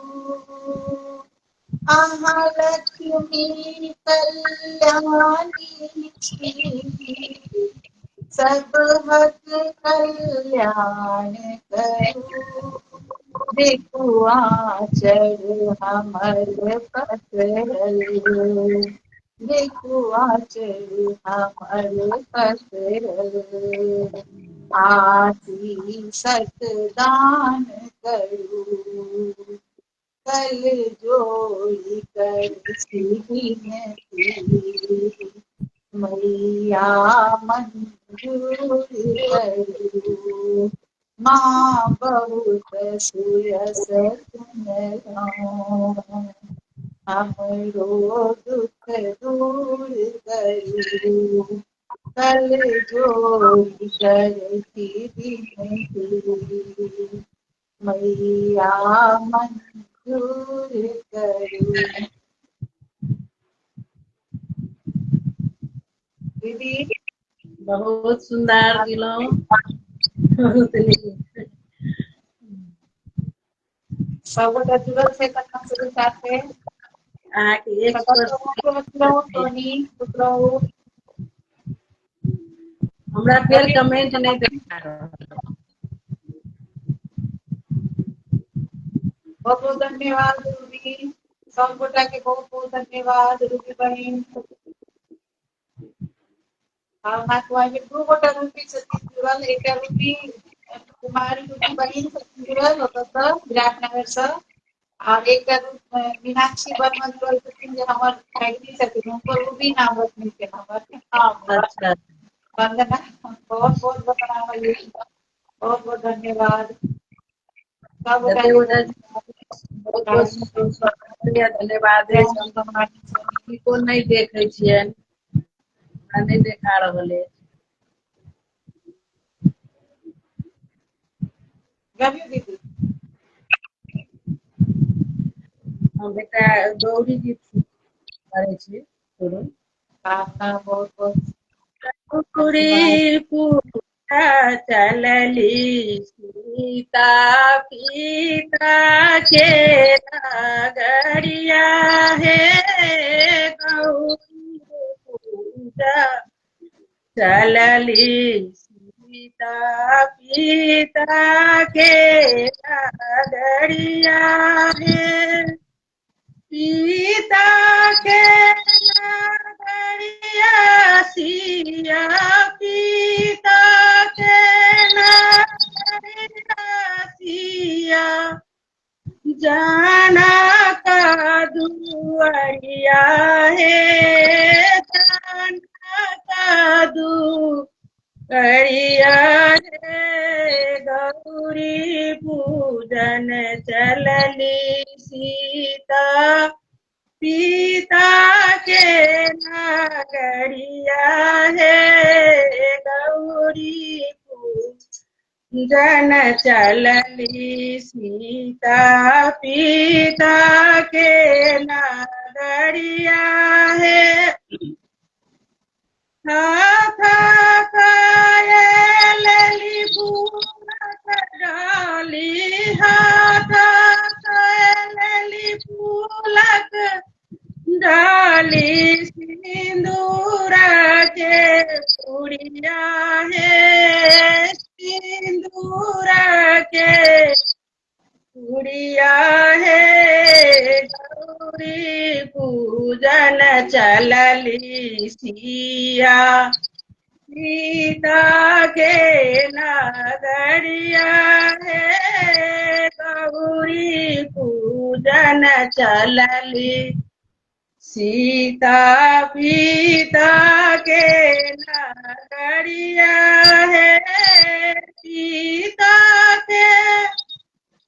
अहाँ लक्ष्मी कल्याणी छी सब भक्त कल्याण करू देखो आचर हमर पसरल देखो आचर हमर पसरल, आशीष दान करू, कल जोड़ी कर विनती, मैया मंजूर करू, माँ बहुत सुयस सुनलौं, हमरो दुख दूर करू, कल जोड़ी करती विनती, मैया मंजूर करू। दीदी बहुत सुंदर गेलहुँ। बहुत नीक। सबगोटा जुड़ल छै कथा शुरू साथे, अहाँके सोनी खुश रहू। हमरा फेर कमेंट नहीं देखा रहल। बहुत बहुत धन्यवाद रूबी, सब गोटा के बहुत बहुत धन्यवाद रूबी बहन। भावना कुमारी में दू गोटा रूबी छथिन जुड़ल, एकटा रूबी कुमारी रूबी बहन छथिन जुड़ल ओतऽ विराटनगर से, और एकटा मीनाक्षी वर्मा जुड़ल छथिन जे हमर फैमिली छथिन, हुनको रूबी नाम रखने छै हमर। अच्छा, वंदना बहुत बहुत वंदना भैया, बहुत बहुत धन्यवाद सब गोटा जते के गोटा बहुत बहुत बहुत शुक्रिया, धन्यवाद जय अछि। माता रानी। किनको नहीं देखे छियनि, हमरा नहीं देखा रहल अछि। गम्य दीदी हम एकटा गौरी गीत करै छी शुरू। आपका बहुत बहुत आशीर्वाद। कुकुरी पूजा चलली सीता पीता के नगरिया हे, गौरी पूजा चलली सीता पीता के नगरिया हे, सीता के नगरिया सिया पीता के नगरिया सिया, जाना का दुआरिया है, जाना का दुआरिया है, गौरी पूजन चलली सीता पीता के नगरिया है, गौरी पूजन चलली सीता पीता के नगरिया है, हाथ कायली फूलक डाली, हाथ कायली फूलक डाली, सिंदूर के पुड़िया है, सिंदूर के पुड़िया है, गौरी पूजन चलली सिया सीता के नगरिया है, गौरी पूजन चलली सीता पीता के नगरिया है, सीता के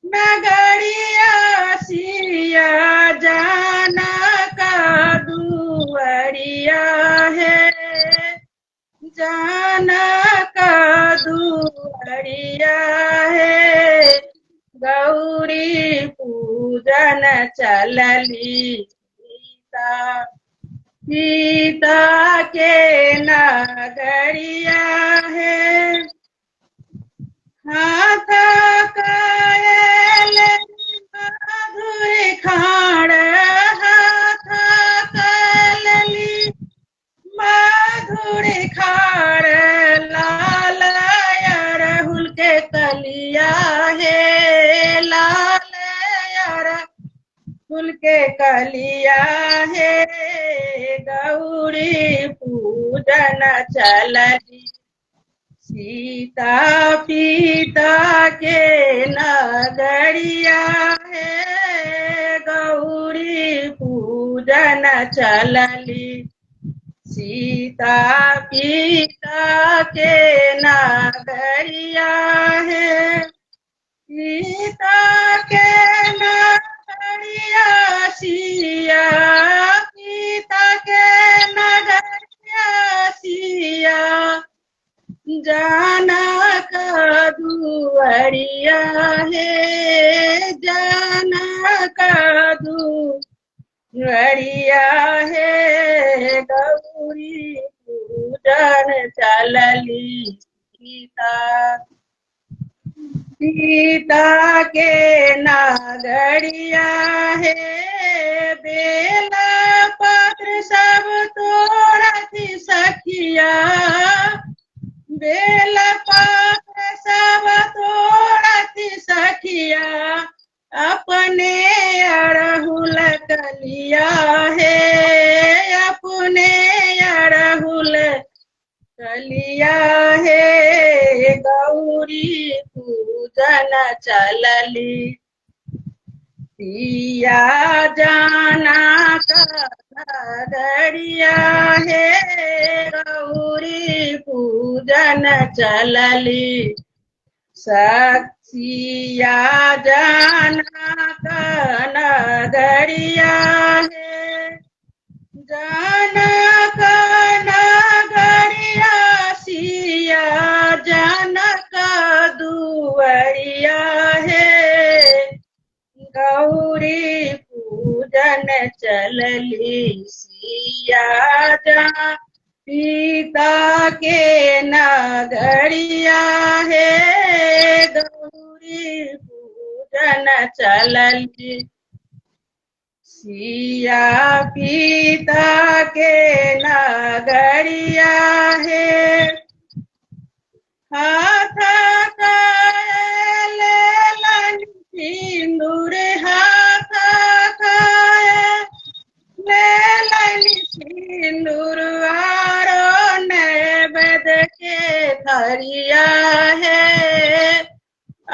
नगरिया सिया, जाना का दुआरिया है, जाना का दुआरिया है, गौरी पूजन चलली सीता सीता के नगरिया है, हाथ कायल मधुर खाड़, हाथ कायली मधुर खाड़, लाल अरहुल के कलिया है, लाल अरहुल के कलिया है, गौरी पूजन चलली सीता पीता के नगरिया है गौरी पूजन चलली सीता पीता के नगरिया है सीता के नगरिया सिया सीता के नगरिया सिया जनक दुआरिया है जनक दुआरिया है गौरी पूजन चलली सीता सीता के नगरिया है बेला पत्र सब तोड़ती सखिया बेला पत्र सब तोड़ती सखिया अपने अड़हुल कलिया है अपने अड़हुल कलिया है गौरी पूजन चलली सिया जाना नगरिया है गौरी पूजन चलली सिया जाना नगरिया है जनक नगरिया सिया जनक दुआरिया है गौरी पूजन चलली सिया जा सीता के नगरिया है गौरी पूजन चलली सिया पीता के नगरिया है हाथ ले सिंदूर हाथ ले सिंदूर आरो नैवेद्य के थरिया है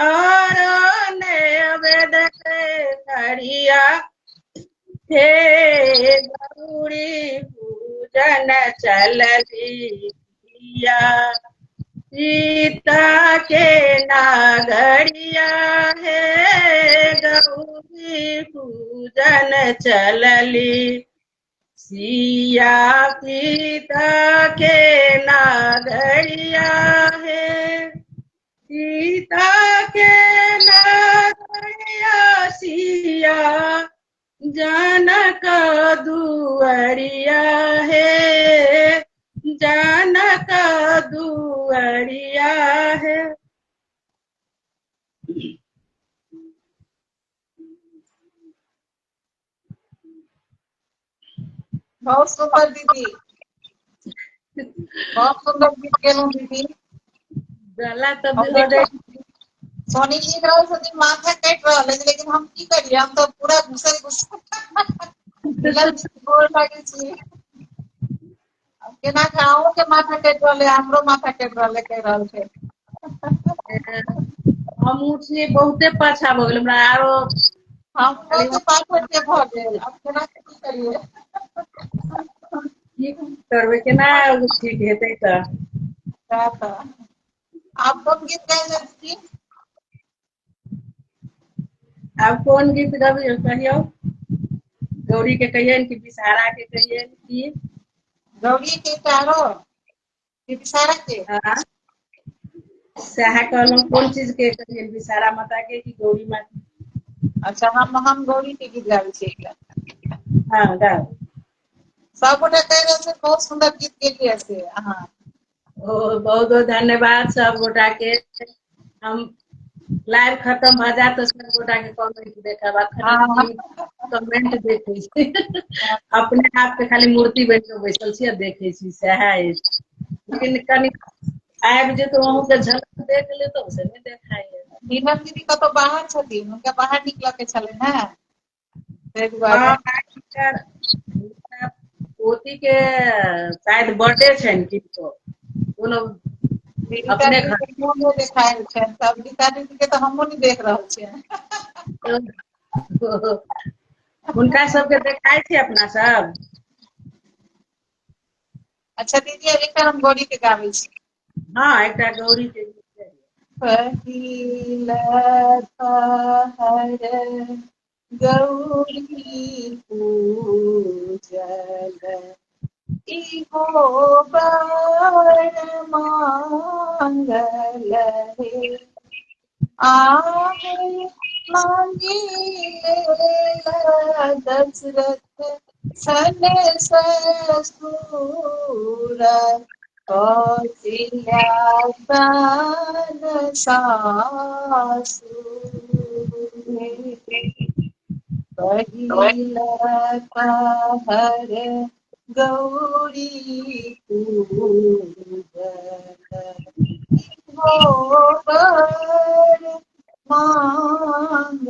और नैवेद्य के थरिया हे गौरी पूजन चलली सिया सीता के नगरिया है गौरी पूजन चलली सिया सीता के नगरिया है सीता के नगरिया सिया जनक दुआरिया है जनक दुआरिया है। बहुत सुंदर दीदी, बहुत सुंदर गीत गेलहुँ दीदी। गला तो हो जाए सोनी जी रहो सदी माथा कट रहा है, लेकिन हम की करिए, हम तो पूरा घुसल गोर लागे छी। अब केना खाओ के माथा कट रहले, हमरो माथा कट रहले कह रहल छै। हम उठिए बहुते पाछा भ गेल हमरा आरो हम तो पाछा के भ गेल, अब केना की करिए, की करबे केना ठीक हेतै त। आप कौन गीत गाइले दीदी? आप कौन गीत गबियो कहियो? गौरी के कहियन कि विषहारा के कहियन कि गौरी के चारो कि विषहारा के? हां सहा कहलो कौन चीज के कहियन, विषहारा माता के कि गौरी माता? अच्छा हम गौरी के गीत गाबै छी। हां गाओ। सब गोटे कह रहल छै बहुत सुंदर गीत गेलिए से अहाँ। बहुत बहुत धन्यवाद सब गोटा के। हम लाइव खत्म भ जाए तो सब गोटा के कमेंट देखब, अखन कमेंट देखे छी अपने आप के खाली मूर्ति बन के बैसल छी आ देखे छी सह है। लेकिन कनी आबि जे तो वहां के झलक देख ले तो से नहीं देखाई है। नीलम दीदी कतो बाहर छथिन, उनका बाहर निकल के चले ना, पोती के शायद बर्थडे छनि किनको कोनो दीपिका अपने दीदी के मुंह में देखायल छै सब दीपिका दीदी के तो हमहू नहीं देख रहल छियै घर हुनका सबके देखाइ छै अपना सब। अच्छा दीदी एकटा हम गौरी के गाबै छी। हाँ एकटा गौरी के गीत छै। पहिल पहर गौरी पूजल इहो बर मांगल हे आहे मांगी लेला दशरथ सन ससुर कौशल्या सन सासु पहिल पहर गौरी पूजल हो बर मांगल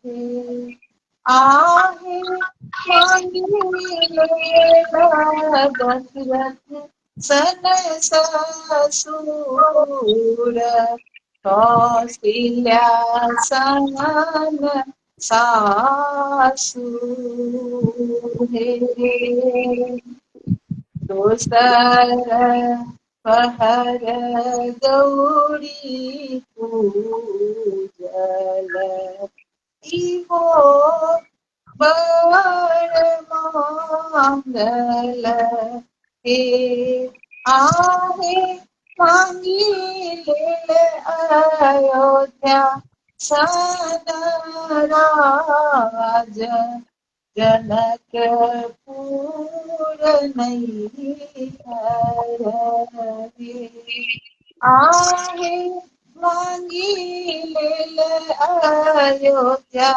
हे आहे मांगिलेला दशरथ सन ससुर कौशल्या सन सासु हे दोसर पहर गौरी पूजल इहो बर मांगल हे आहे मांगी ले अयोध्या सन राज जनकपुर नैहरहि आहे मांगी लेल अयोध्या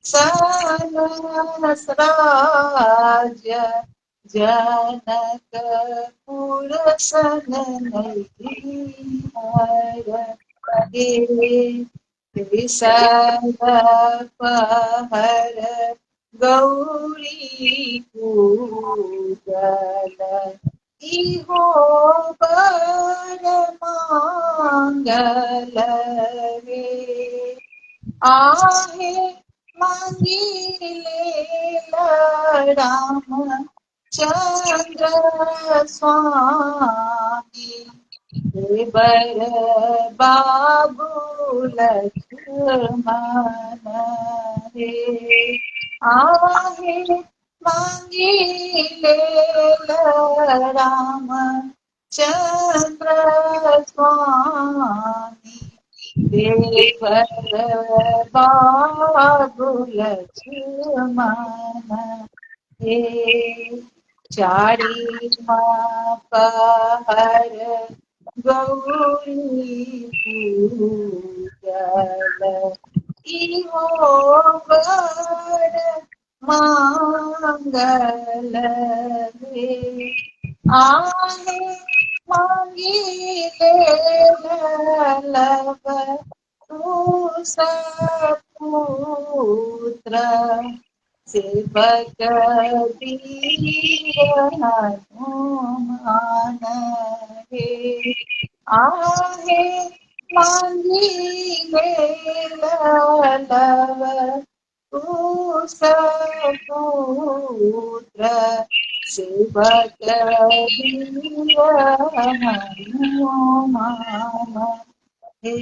सन राज्य जनकपुर सन नैहरहि विषय पहर गौरी पूजल इहो बर मांगल रे आहे मांगी लेला राम चंद्र स्वामी बर बाबू लक्ष्मण हे आहे मांगी लेला राम चंद्र स्वामी देवर बाबू लक्ष्मण हे चारी पहर गौरी पूजल इहो बर मांगल हे आहे मांगी लेलक तू सपुत्र सेवक दीर हनुमान हे आहे मांगी लेलक तू सपुत्र सेवक दीर हनुमान हे।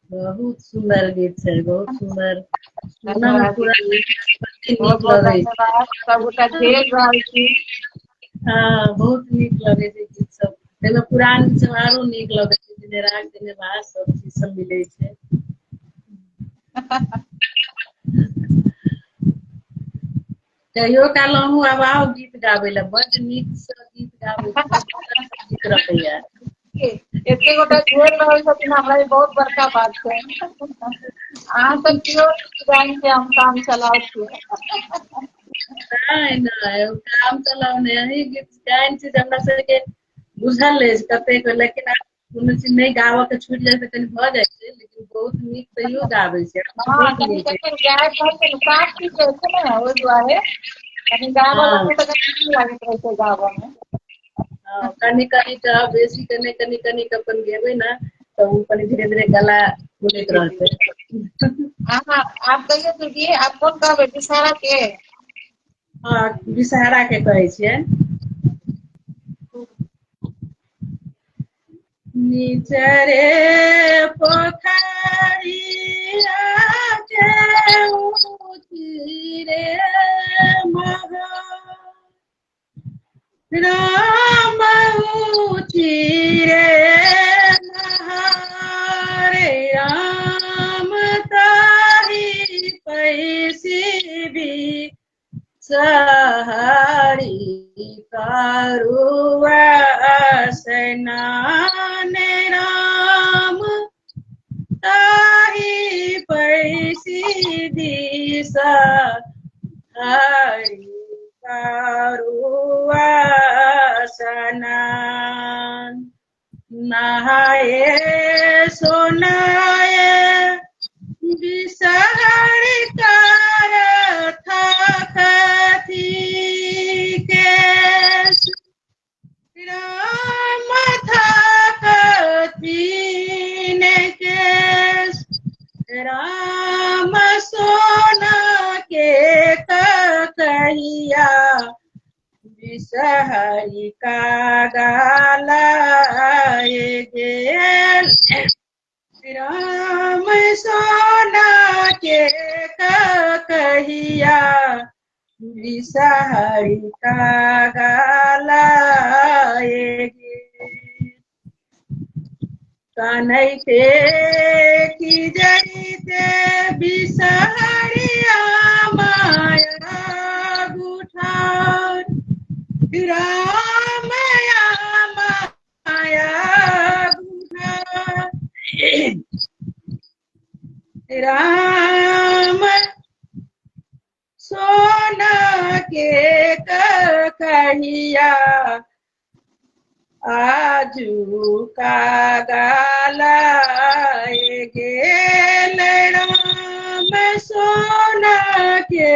बहुत सुंदर गीत छै, बहुत सुंदर सुनऽ में धन्यवाद पूरा दीदी, नीक बहुत बहुत लगै छै। धन्यवाद सबगोटा घेर रहल छी। हाँ बहुत नीक लगै छै गीत सब, एहिमे पुरान गीत सब आरो नीक लगै छै, जेने राग जेने भाव सब चीज सब मिलै छै। कहियो काल अहूँ आब आउ गीत गाबै लए, बड्ड नीक सँ गीत गाबै छी, बड्ड सुंदर सँ गीत रहैया। एते गोटा घेर रहल छथिन हमरा ई बहुत बड़का बात छै। अहाँ सब केओ जान के हम काम चलाउ छियै। नहीं नहीं काम चलाउ नहीं, अहीं गीत गायन चीज हमरा सबके बुझल अछि कतेक, लेकिन आब कोनो चीज नहीं गाबऽ के छूटि जाइ तऽ कनि भऽ जाइ छै, लेकिन बहुत नीक तैयो गाबै छै हाँ बहुत कनी नीक कनी गाय पर के साफ की छै ना ओइ दुआरे कनी गाय वाला हाँ में तो कनी लागत रहे छै गावा में हाँ कनी कनी तऽ बेसी के नहीं कनी कनी के अपन गेबै ना तऽ उ अपन धीरे धीरे गला खुलैत रहतै हाँ आप कहियो दीदी आप कौन कहबै विषहारा के हाँ विषहारा के कहै छियै निचरे पोखरिया के उतीरे महा राम उतीरे महारे राम तारी पैसी भी सहरी करुआ स्नान राम ताही पैसी दिशा हरि करुआ स्नान नहाए सोनाए बिसहर कर थकथी केश राम थकथीन केश राम सोना के कहिया बिसहरी का गालाए गेल राम सोना के कहिया बिसहरी का गालाए गेल कनैते की जैते बिसहरिया माया गुठार राम माया गुठार राम सोना के कहिया आजू का गालाए गेल राम सोना के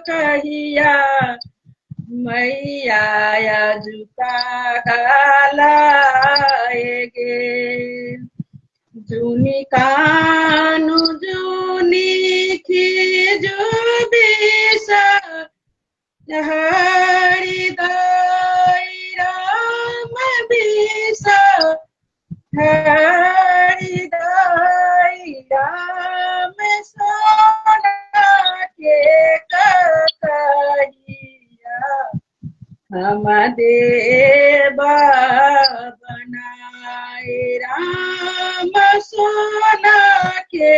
कहिया मैया आजू का गालाए गेल जूनी कानु जूनी खीजू बिसा हरिदाई राम बिसा हरिदाई राम सोना के कहिया हम देव बनाए राम सोना के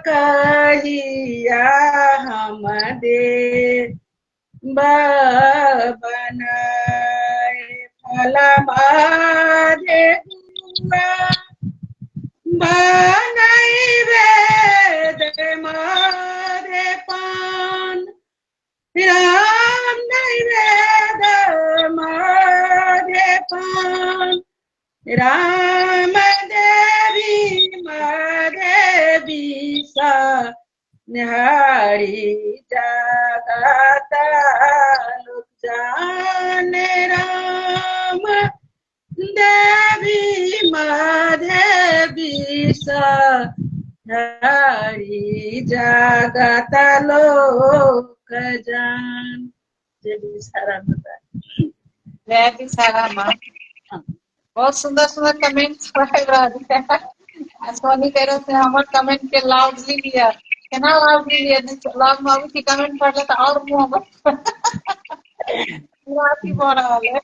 कहिया हम देव बनाए फल माधे हुआ बनाई वेद माधे पान राम नैवेद माधे पान राम देवी माधेवी सा हरि जगत लोक जाने राम देवी माधेवी सा हरि जगत लोक जान जय विषहारा माता जय विषहारा माँ बहुत सुंदर सुंदर कमेंट पढ़ रहल है आ सोनी कह रहे थे हमर कमेंट के लाउडली लिया केना लाउडली लिया लाउड में अभी कमेंट पढ़ले तो और मुंह में पूरा अथी भ रहल है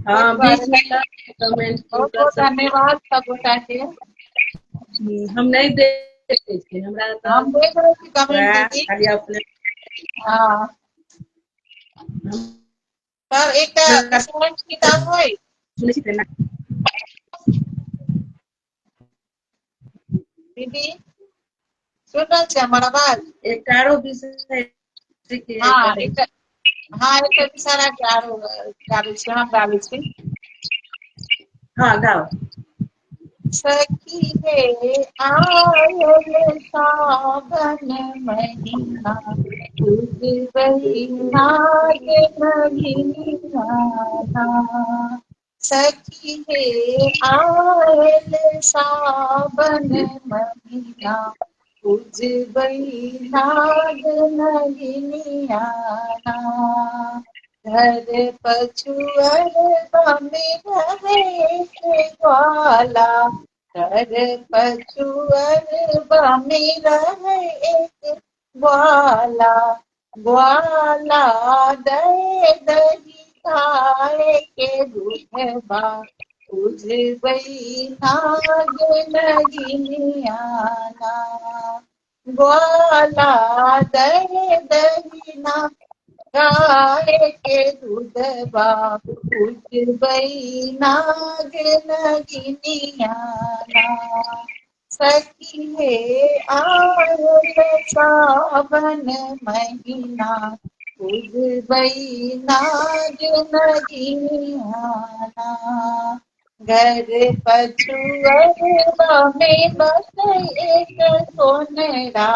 हाँ बीच में कमेंट बहुत बहुत धन्यवाद सब गोटा के हम नहीं देखते थे हमरा हम देख रहे थे कमेंट दीदी खाली अपने हाँ सर एक कमेंट किताब होई दीदी सुन रहल छी हमर आवाज एक आरो विषय हाँ एक विषहारा के आरो गाबै छी हम गाबै छी हाँ गाओ सखी रे आयल सावन महीना तुझ नाग नगीना सखी रे आयल सावन महीना तुझ नाग नगीना घर पछुअर में रहे के ग्वाला घर पछुअर में रहे एक ग्वाला ग्वाला दे दही खाए के दूधबा तुझ नाग नगिनियाना ग्वाला दे दही ना गाय के दूधबा उजबई नाग नगिनियाना सखी है आयल सावन महीना उजबई नाग नगिनियाना घर पछुअरवा में बस एक सोनरा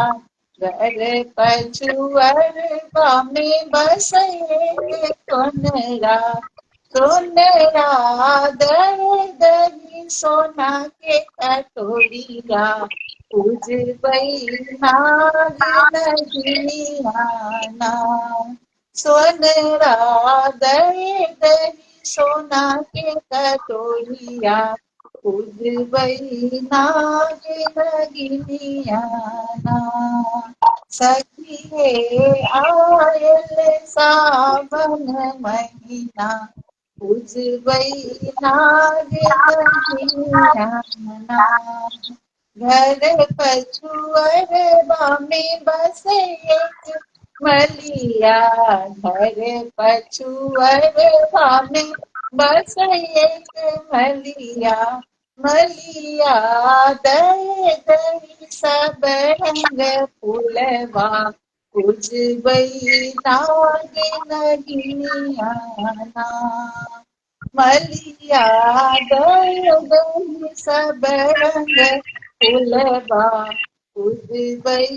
घर पछुअरवा में बस एक सोनरा सोनरा दर दही सोना के कटोरिया उजबई नाग नगिनियाना सोनरा दर दही सोना के कटोरिया उजबई नाग नगिनियाना सखी है आयल सावन महीना उजबई नाग नगिनियाना घर पछुअर में बस एक मलिया घर पछुअर में बस एक मलिया मलिया दे दही सब रंग फूलवा उजबई नाग नगिनियाना मलिया दे दही सब रंग फूलबा उजबई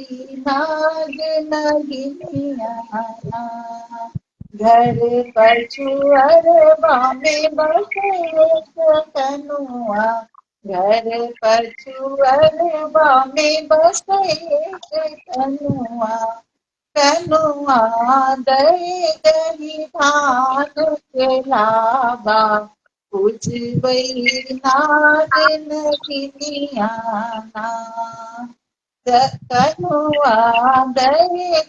नाग नगिनियाना घर पछुअरवा में बस एक कनुआ घर पछुअरवा में बस एक कनुआ कनुआ दे दही धान के लाबा उजबई नाग नगिनियाना कनुआ दे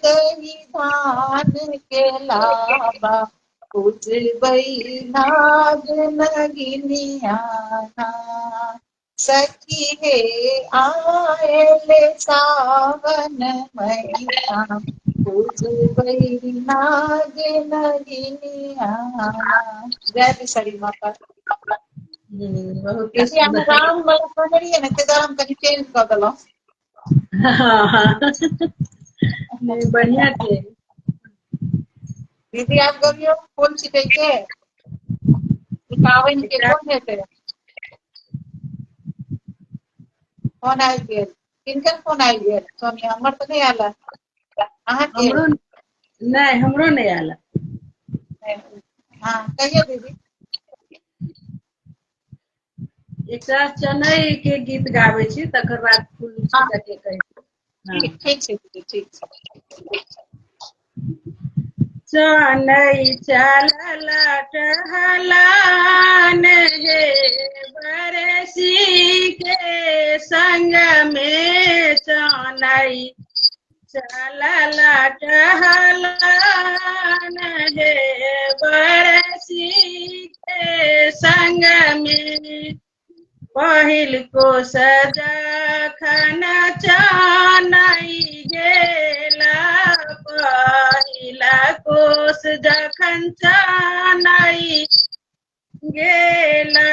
दही धान के लाबा उजबई नाग नगिनियाना सखी हे आयल सावन महीना उजबई नाग नगिनियाना जय बिसरी माता बहुत दीदी हम सुंदर। राम वाला पढ़लियै ने ताहि हम कनि चेंज कऽ देलहुँ हाँ, नहीं बढ़िया थे। दीदी आप गबियौ कोन छिकै के पाबनि के कोन हेतै फोन आबि गेल किनकर फोन आबि गेल सोनिया हमर तऽ नहि आयल अहाँके हमरो नहीं, हमरो नहीं आला। हाँ कहियौ दीदी एकटा चनई के गीत गाबै छी, तकर बाद फूल हाँ छीटऽ के कही। हाँ। ठीक छै दीदी ठीक छै चनई चलल टहलान हे बरसी के संग में चनई चलल टहलान हे बरसी के संग में पहिल को सजखन चानई गेला पहिला कोस जखन चानई गेला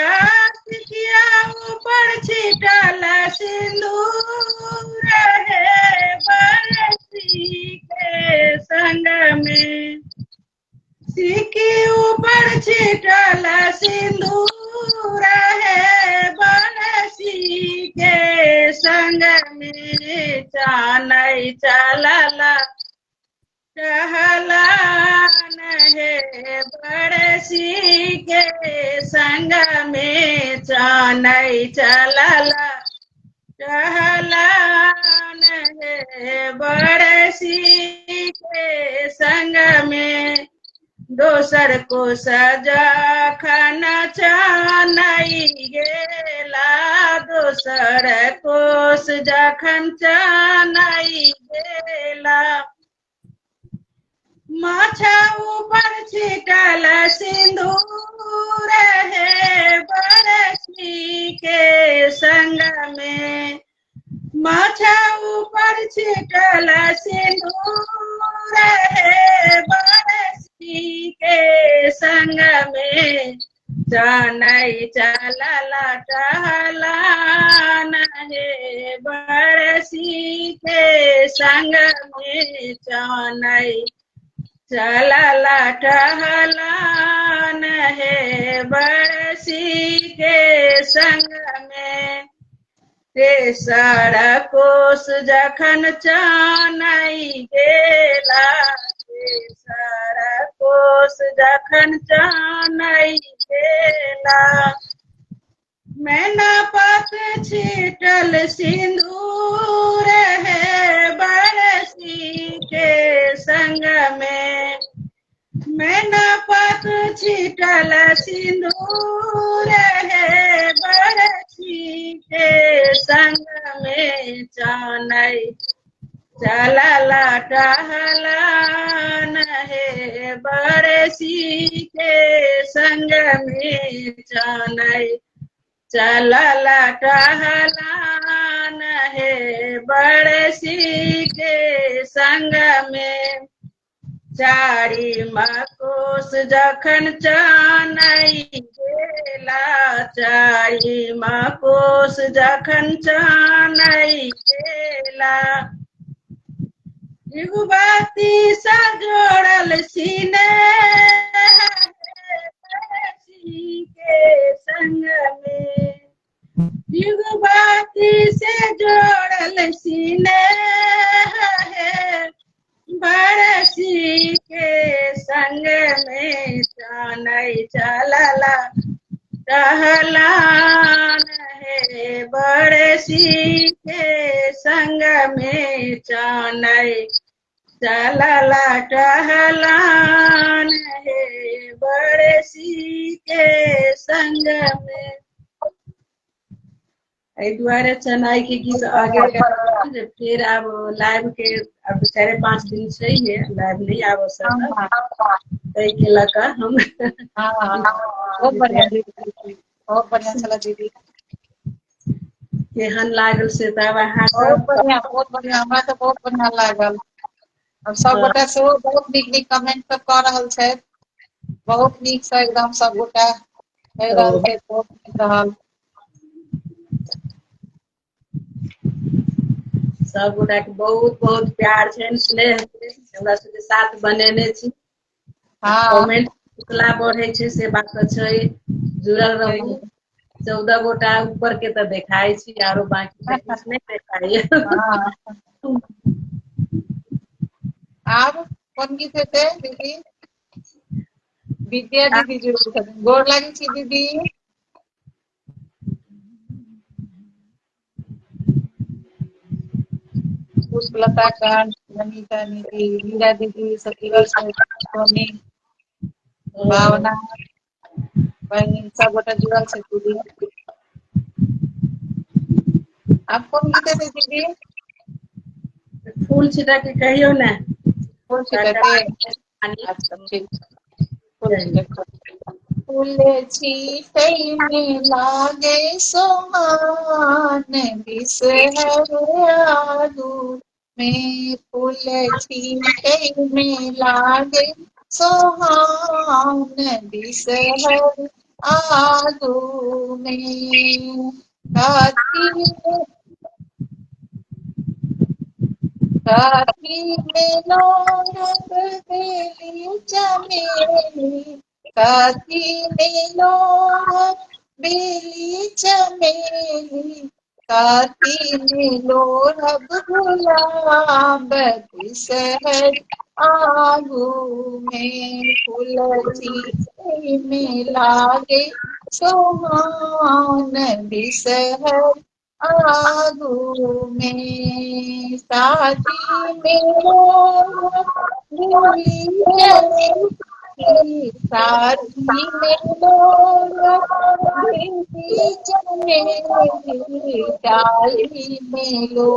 सिकिया ऊपर छिटल सिंदूर हे बरसी के संग में सिकी ऊपर छिटल सिंदूर है बरसी चलला टहलान हे बड़सी के संग में चनई चलला टहलान हे बड़सी के संग में दोसर को सजा खाना चनई गेला दोसर कोस जखन चनई गेला माछा ऊपर छिटल सिंदूर है बरसी के संग में माछा ऊपर छिटल सिंदूर है बरसी के संग में चनई चलला टहलान हे बरसी के संग में चनई चलला टहलान हे बरसी के संग में तेसर कोस जखन चनई गेला तेसर कोस जखन चनई गेला मैना पत छिटल सिंदूर है बरसी के संग में मैना पत छिटल सिंदूर है बरसी के संग में चनई चलला टहलान हे बरसी के संग में चनई चलला टहलान हे बरसी के संग में चारी मकोस जखन चनई गेला चारी मकोस जखन चनई गेला युवती सा जोड़ल सीने बरसी के संग में युवती से जोड़ल सीने है बरसी के संग में चनई चलला टहलान हे बरसी के संग में चनई चलला टहलान हे बरसी के संग में एहि दुआरे चनाई के गीत आगे फिर अब लाइव के अब 4-5 दिन से ही है लाइव नहीं आव सकता तै के लका हम बहुत बढ़िया दीदी बहुत बढ़िया चला दीदी केहन लागल से तब अहाँ बहुत बढ़िया हमरा तो बहुत बढ़िया लागल और सब गोटा से बहुत नीक नीक कमेंट सब कर रहल छै बहुत नीक से एकदम सब गोटा कह रहल छै बहुत नीक रहल सब गोटा के बहुत बहुत प्यार छनि स्नेह हमरा सबके साथ बनेने छी कमेंट उतला बढ़े छै से बात तो छै जुड़ल रहू 14 गोटा ऊपर के तो देखाई छी आरो बाकी किछ नहीं देखाई आब कौन गीत हेतै दीदी विद्या दीदी जुड़ल छथिन गोर लागि छी दीदी पुष्पलता कांत नमिता दीदी मीरा दीदी सतीवर सोनी भावना बहन सब गोटा जुड़ल छै दीदी आप कौन गीत है दीदी फूल छिटा के कहियो ना फूल छिटके अच्छा ठीक फूल छिटके फूल छीटै में लागे सोहान बिसहर आलू में फूल छीटै में लागे सोहान बिसहर आलू में काठी में लोढ़ब बेली चमेली काठी में लोढ़ब बेली चमेली काती मिलो रब गुलाब बिसहर आगू में तुलसी में लागे सोहान बिसहर आगू में साथी मेरो भूली चली साथी मेरो भूली चले डाली में लो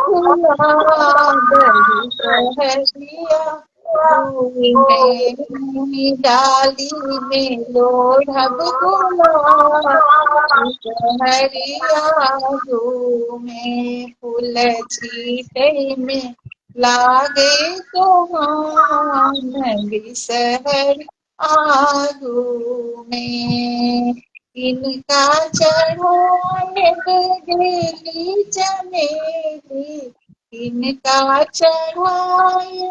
गुलाब सहरिया में डाली में लो ढब गुलाब सहरिया में फूल छीटे में लागे सोहान बिसहर आगू में इनका चढ़ाए बेली चमेली इनका चढ़ाए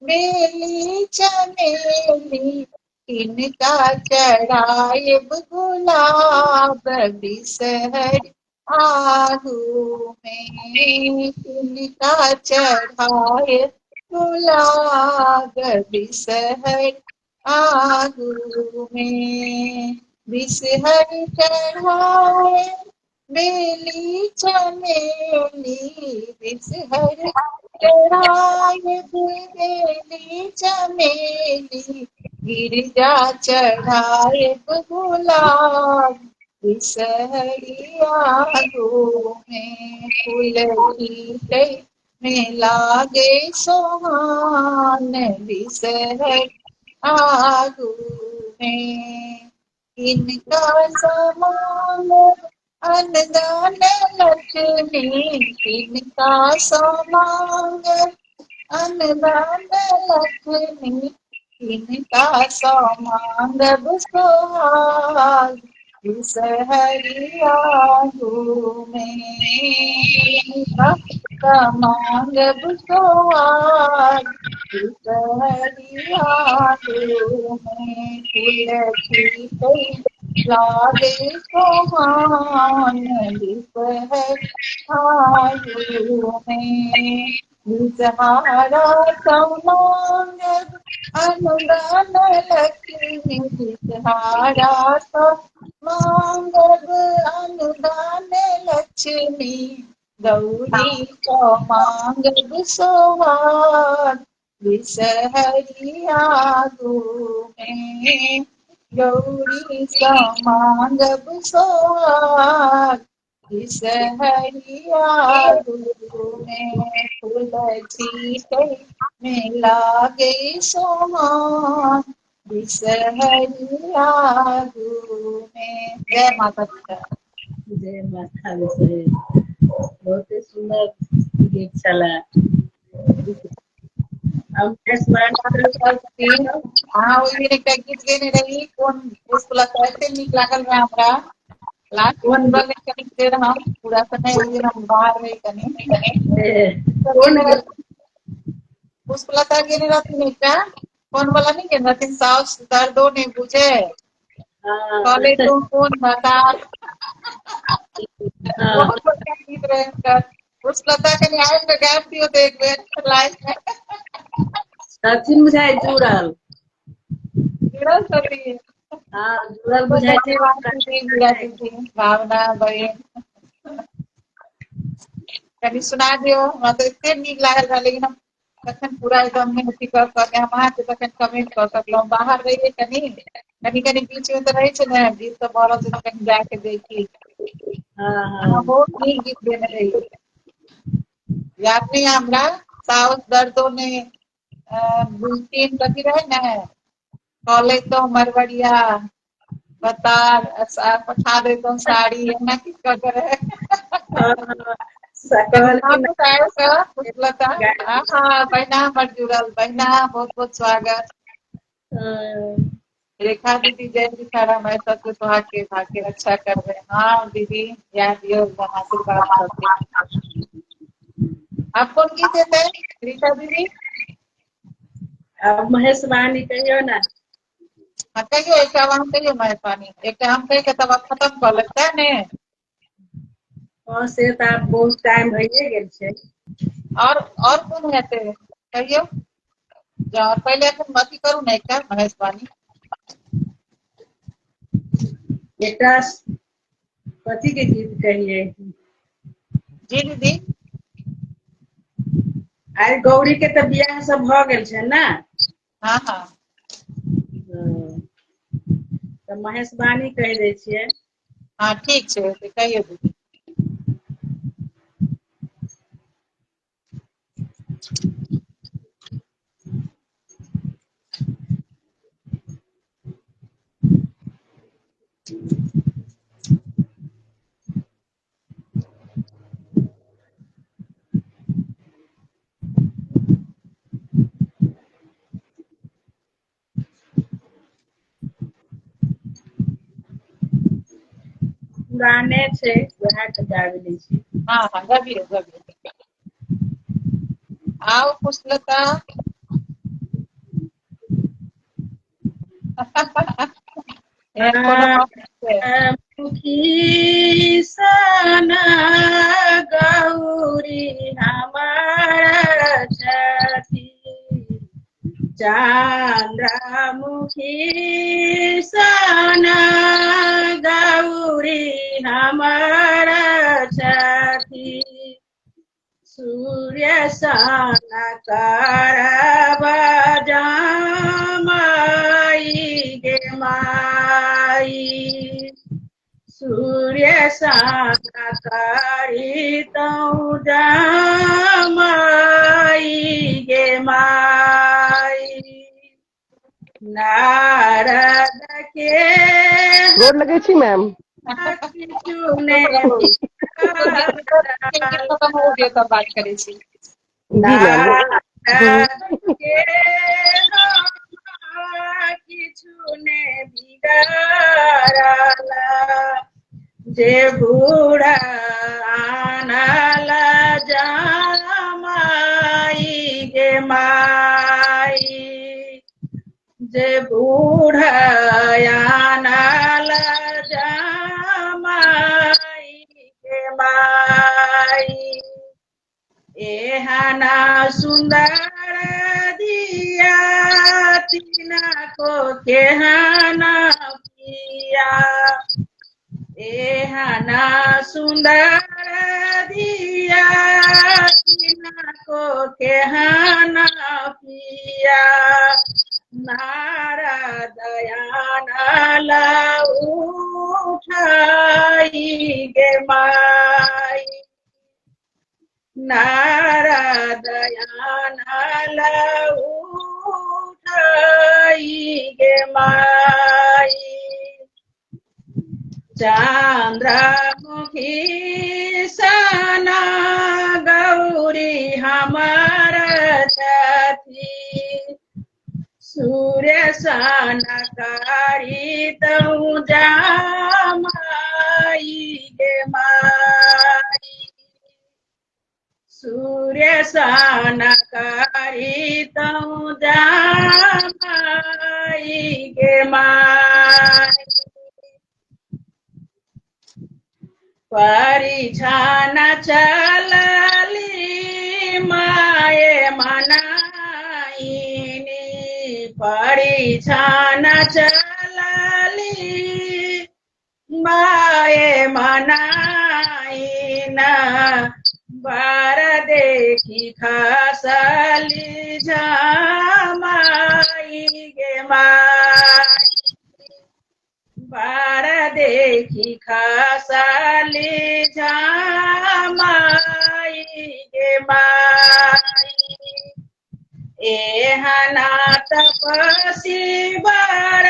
बेली चमेली इनका चढ़ाए गुलाब बिसहर आगू में इनका चढ़ाए गुलाब बिसहर आगू में बिसहर चढ़ाए बेली चमेली बिसहर चढ़ाए बेली चमेली गिरजा चढ़ाए गुलाब बिसहरिया गो में फूल खिले में लागे सोहान बिसहर आगू में इनका समान अन्नदान लक्ष्मी इनका समान अन्नदान लक्ष्मी इनका समान सुहाग बिसहरिया में इनका समान सुहाग बिसहरिया में तुलसी लागे सोहान बिसहर आयु में बिसहारा समान अनुदान लक्ष्मी बिसहारा समान अनुदान लक्ष्मी गौरी मांग सोहान बिसहरिया में गौरी समांगब सोहाग बिसहरिया में तुलसी में लागे सोहान बिसहरिया में। जय माता पिता। जय माता दी। बहुत ही सुंदर गीत चला। हम हाँ वही एक गीत गेने रही कौन उसको कैसे निक लागल में हमरा लास्ट वन बने कनी देर हम पूरा समय उस दिन हम बाहर रही कनी उसको लता गेने रहती नहीं क्या कौन वाला नहीं गेने रहती साउस दर्दों नहीं बुझे कॉलेज तो कौन बता बहुत बढ़िया गीत रहे उनका उस लता के न्याय में गैप दियो तो एक बेर लाइफ में सचिन बुझाई जुड़ल सभी हाँ जुड़ल बुझाई भावना बहन कभी सुना दियो हमरा तो इतने नीक लागल रहा लेकिन हम तखन पूरा एकदम मेहनती कर के हम अहाँ के तखन कमेंट कर सकलहुँ बाहर रहिए कनी कनी कनी बीच में तो रहे छै ने गीत तो भरल छै कनी जाके देखी हाँ बहुत नीक गीत देने रही याद नहीं हमरा साउस दर्दों ने बुलतीन कथी रहे ना कॉलेज तो मरवड़िया बता पठा दे तो साड़ी है ना किस कर रहे बहना हमार जुड़ल बहना बहुत बहुत स्वागत रेखा दीदी जय दिखारा मैं सबके सुहाग के भाग्य रक्षा कर रहे हाँ दीदी याद दियो आशीर्वाद करते आप कौन गीत देते रीता दीदी अब महेश वाणी कहियो ना कहियो एक हम कहियो महेश वाणी एक हम कह के तब खत्म कर लगता है ने और से तो आप बहुत टाइम भइए गेल छे। और कोन हेतै कहियो जा पहले तुम अथी करू ने एकटा महेश वाणी एकटा कथी के गीत कहिए। जी दीदी आइ गौरी के तो बियाह सब भ गेल छे ना। हाँ हाँ तो महेश वाणी कह दै छियै। हाँ ठीक छै तऽ कहियो दीदी। पुराने छे वएह के गाबि लै छी। हाँ हाँ गबियौ गबियौ आओ कुशलता एहन कोनो बात छै मुखी सन गौरी हमार छठी चंद्रमुखी सन गौरी हमार छठी सूर्य सन करब जमाई गे माई सूर्य सन करी तऊ जमाई गे माई नारद के गोर लगै छी मैम। किछु ने खत्म हो गया तब बात करै छी। जी मैम। नारद के किछु ने बिगाड़ला जे बूढ़ा आनल जमाई गे माई जे बूढ़ा आनल जमाई गे माई एहना सुंदर दिया तीना को केहना पिया एहना सुंदर दिया तीना को केहना पिया नारद आनल उठाई गे माई नारद आनल उठाई गे माई चंद्रमुखी सन गौरी हमार छठी सूर्य सन कारी तऊ जमाई गे माई सूर्य सन कारी तऊ जमाई गे माई परिछन चलली माए मनाइनी परिछन चलली माए मनाइना बार देखी खसली झमाई गे माई बार देखी खसली झमाई गे माई एहना तपसी बर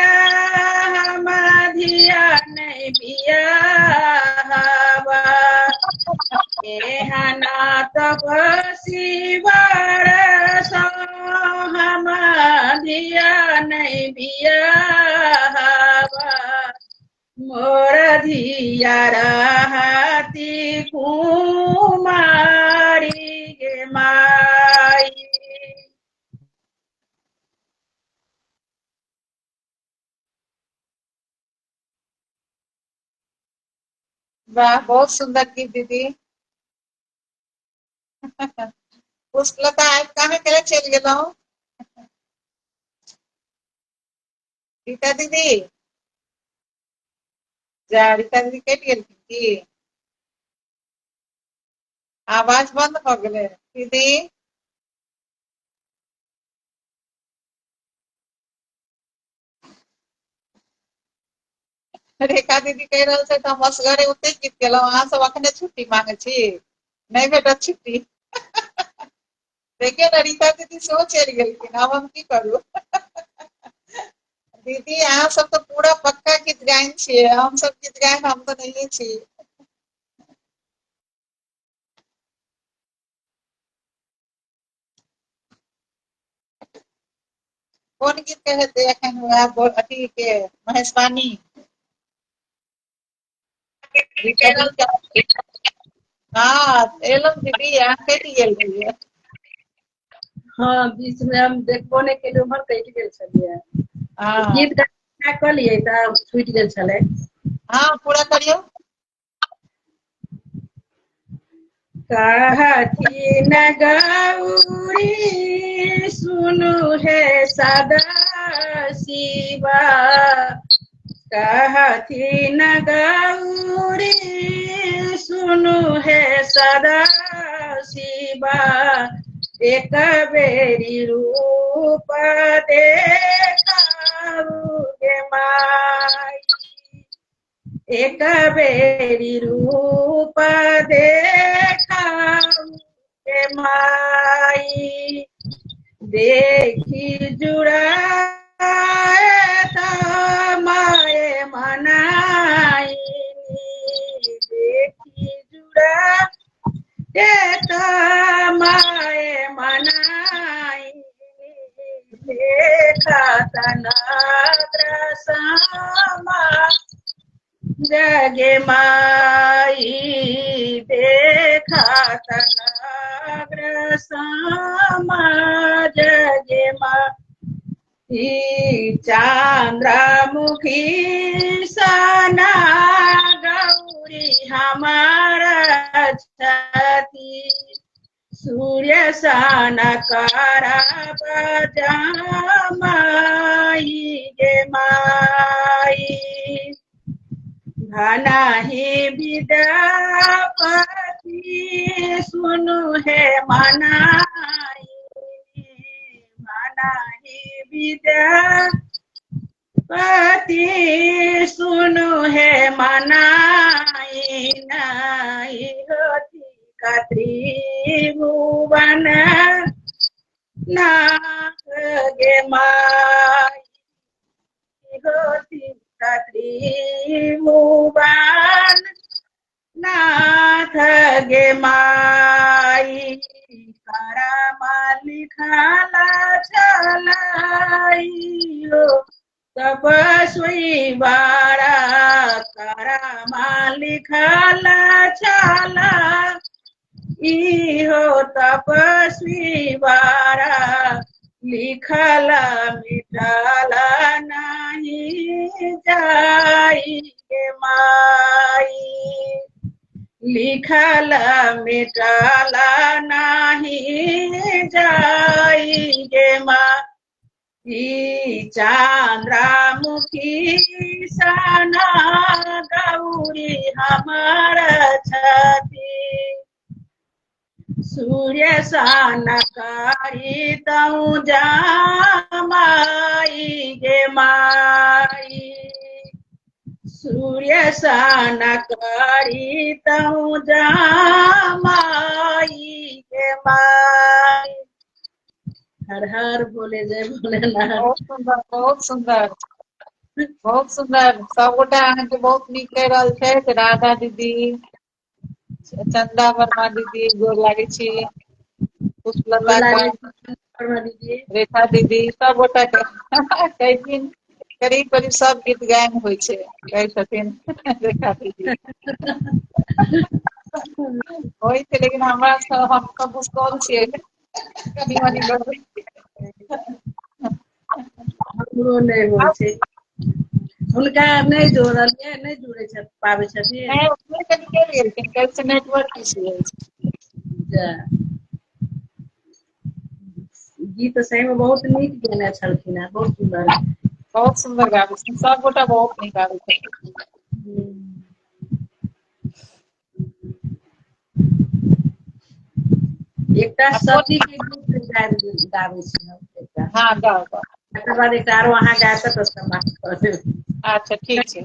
हम धिया नहीं बियाहबा एहना तपसी बर हम धिया नहीं बियाहबा मोर धिया रहती कुमारी गे माई वाह बहुत सुंदर गीत दीदी। पुष्पलता आप कहाँ के चल गेलौ रीता दीदी। जा रीता दीदी कटि गेलखिन की आवाज बंद भ गेलै दीदी। रेखा दीदी कहि रहल छै हम असगरे ओते गीत गेलहुँ अहाँ सब अखने छुट्टी मांगे छी नहीं भेटत छुट्टी। देखिए ना रीता दीदी सेहो चलि गेलखिन आब हम की करू। दीदी अहाँ सब तो पूरा पक्का गीत गायन छियै हम सब गीत गायन हम तो नहीं छी। कोन गीत के हेतै एखन वएह अथी के महेशवाणी रीता दीदी हाँ एलम दीदी अहाँ कटि गेल रहियै। हाँ बीच में हम देखबो नहीं केलियै उम्हर कटि गेल छलियै हाँ गीत गाना कहलियै तऽ छुटि गेल छलै। हाँ पूरा करियौ। कहथी न गौरी सुनु है सदा शिवा कहथी न गौरी सुनु है सदा शिवा एक बेरी रूप देखाऊ गे माई एक बेरी रूप देखाऊ गे माई देखी जुड़ाए माए मनाई देखी जुड़ा माए मनाई देखा तनाग्रसमा जगे माई देखा तनाग्रसमा जगे माई चंद्रमुखी सना गौरी हमारा छती सूर्य सन करा बजामाई गे माई भनाहि विद्यापति सुनु है मनाई भनाहि विद्यापति सुनु है मनाई नहीं होती त्रिभुवन नाथ गे माई होती त्रिभुवन नाथ गे माई करमा लिखाला चलाई हो तपस्वी बारा करमा लिखाला चला इहो तपस्वी बारा लिखला मिटला नहीं जाई गे माई लिखला मिटला नहीं जाई गे माई चंद्रमुखी सना गौरी हमारा छती सूर्य सनकारी तऊ जामाई गे माई सूर्य सनकारी तऊ जामाई गे माई। हर हर भोले जय भोलेनाथ। बहुत सुंदर बहुत सुंदर बहुत सुंदर सब गोटा अहाँके बहुत नीक कहि रहल छथि राधा दीदी चंदा वर्मा दीदी गोर लागै छी पुष्पलता दीदी रेखा दीदी सब गोटा कहथिन करीब करीब सब गीत गायन होइ छै कहै छथिन रेखा दीदी होइ छै लेकिन हमरा सब हम सब बुझल छियै कनी मनी गड़बड़ी हमरो नहि होइ छै हुनका नहीं जोड़लियै नहीं जुड़े पाबै छथिन। नहीं कैसे नेटवर्क इश्यू है। जा गीत सही में बहुत नीक गेने छलखिन हेँ, बहुत सुंदर। बहुत सुंदर गाबै छथिन, सब गोटा बहुत नीक गाबै छथिन। एकटा सती के गीत गाबै छी हम एकटा, हाँ गाओ गाओ। तकर बाद एकटा आरो अहाँ गायब तऽ समाप्त कऽ देब। अच्छा ठीक छै।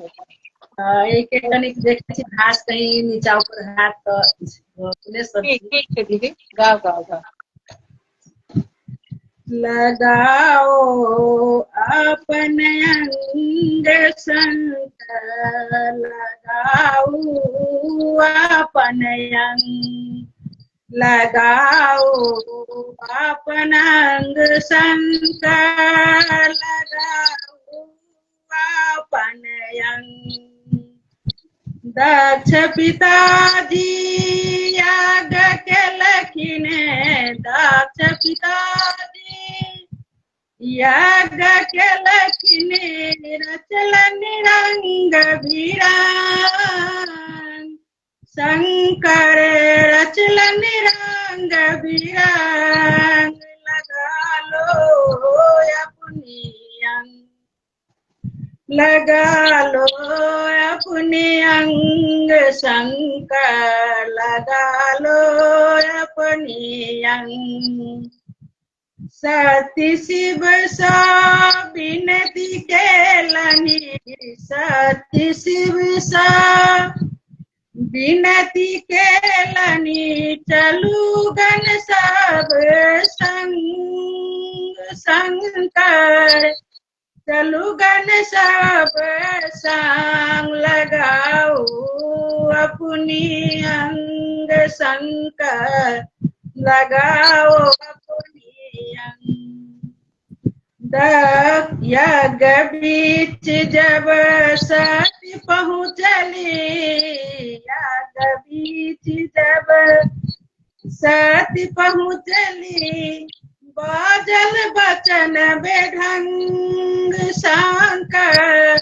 एक एक कनिक देखै छी घास कहीं नीचा ऊपर हाथ तऽ अपने सब ठीक छै दीदी, गाओ गाओ गाओ। लगाओ अपन अंग संग, लगाओ अपन अंग, लगाओ अपन अंग संग, लगाओ अपन अंग। दक्ष पिताजी याग केलखिन, दक्ष पिताजी याग केलखिन, रचलन रंग बिरंग, शंकर रचलन रंग बिरंग, लगा लो अपनी अंग, लगा लो अपने अंग शंकर, लगा लो अपने अंग। सती शिव सा विनती केलनि, सती शिव सा विनती केलनि, चलू गण सब संग, शंकर चलू गण सब संग, लगाओ अपनी अंग शंकर, लगाओ अपनी अंग। यज्ञ बीच जब सती पहुँचली, यज्ञ बीच जब सती पहुँचली, बाजल बचन बेढंग शंकर,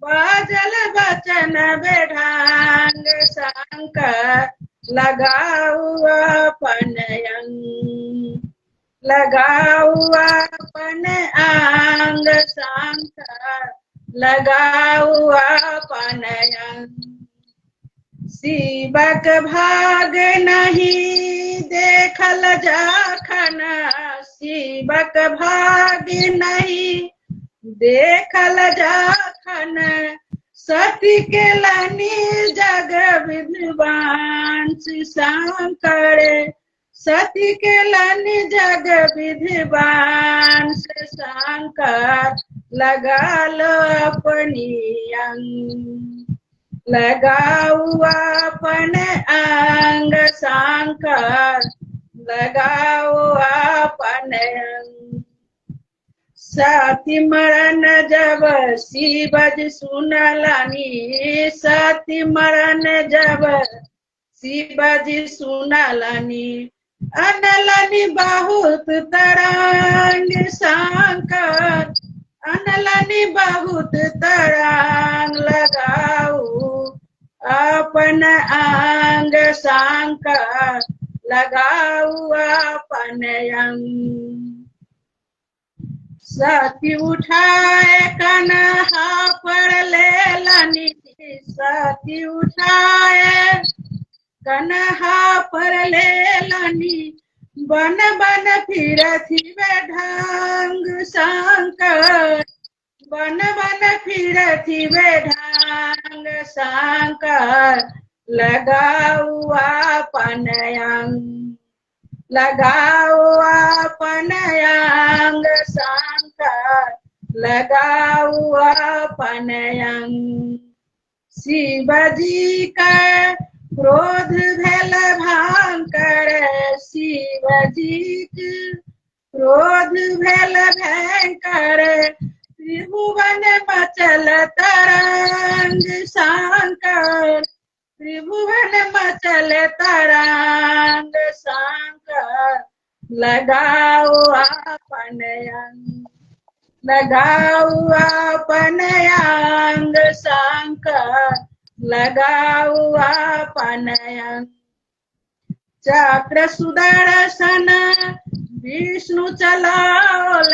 बाजल बचन बेढंग शंकर, लगाओ अपन अंग, लगाओ अपन अंग शंकर, लगाओ अपन अंग। शिवक भाग नहीं देखल जाखन, शिवक भाग नहीं देखल जाखन, सती केलनि जग विद्वांस शंकर, सती केलनि जग विद्वांस शंकर, लगा लो अपनी अंग, लगाओ अपन अंग शंकर, लगाओ अपन अंग। सती मरण जब शिवज सुनलनि, सती मरण जब शिवज सुनलनि, अनलनि बहुत तरंग शंकर, अनलनि बहुत तरंग, लगाओ अपन अंग शंकर, लगाओ अपन अंग। सती उठाए कन्हा पर लेलनि, सती उठाए कन्हा पर लेलनि, बन बन फिरथि बेढंग शंकर, बन बन फिरथि बेढंग शंकर, लगाओ अपन अंग, लगाओ अपन अंग शंकर, लगाओ अपन अंग। शिवजी का क्रोध भेल भयंकर, शिवजी के क्रोध भेल भयंकर, त्रिभुवन मचल तरंग शंकर, त्रिभुवन मचल तरंग शंकर, लगाओ अपन अंग, लगाओ अपन अंग शंकर, लगाऊ अपन अंग। चक्र सुदर्शन विष्णु चलाओल,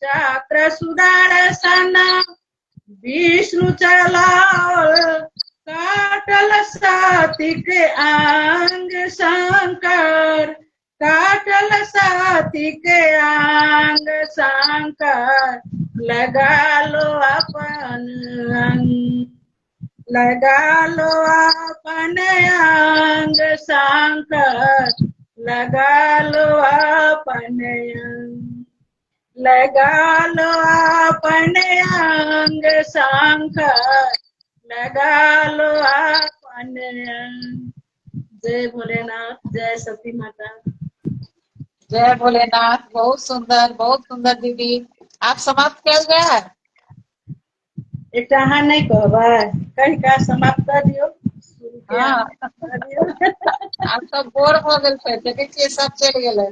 चक्र सुदर्शन विष्णु चलाओल, काटल साथी के अंग शंकर, काटल साथी के अंग शंकर, लगा लो अपन अंग, लगा लो अपन अंग शंकर, लगा लो अपन अंग, लगा लो अपन अंग शंकर, लगा लो अपन अंग। जय भोलेनाथ, जय सती माता। जय भोलेनाथ। बहुत सुंदर दीदी। आप समाप्त कर गया। एक अहाँ नहीं कहबै, कहि का समाप्त कर दियो, शुरू के हाँ, अहाँ कर दियो। आप सब बोर हो गए थे, देखे छियै सब चल गेले।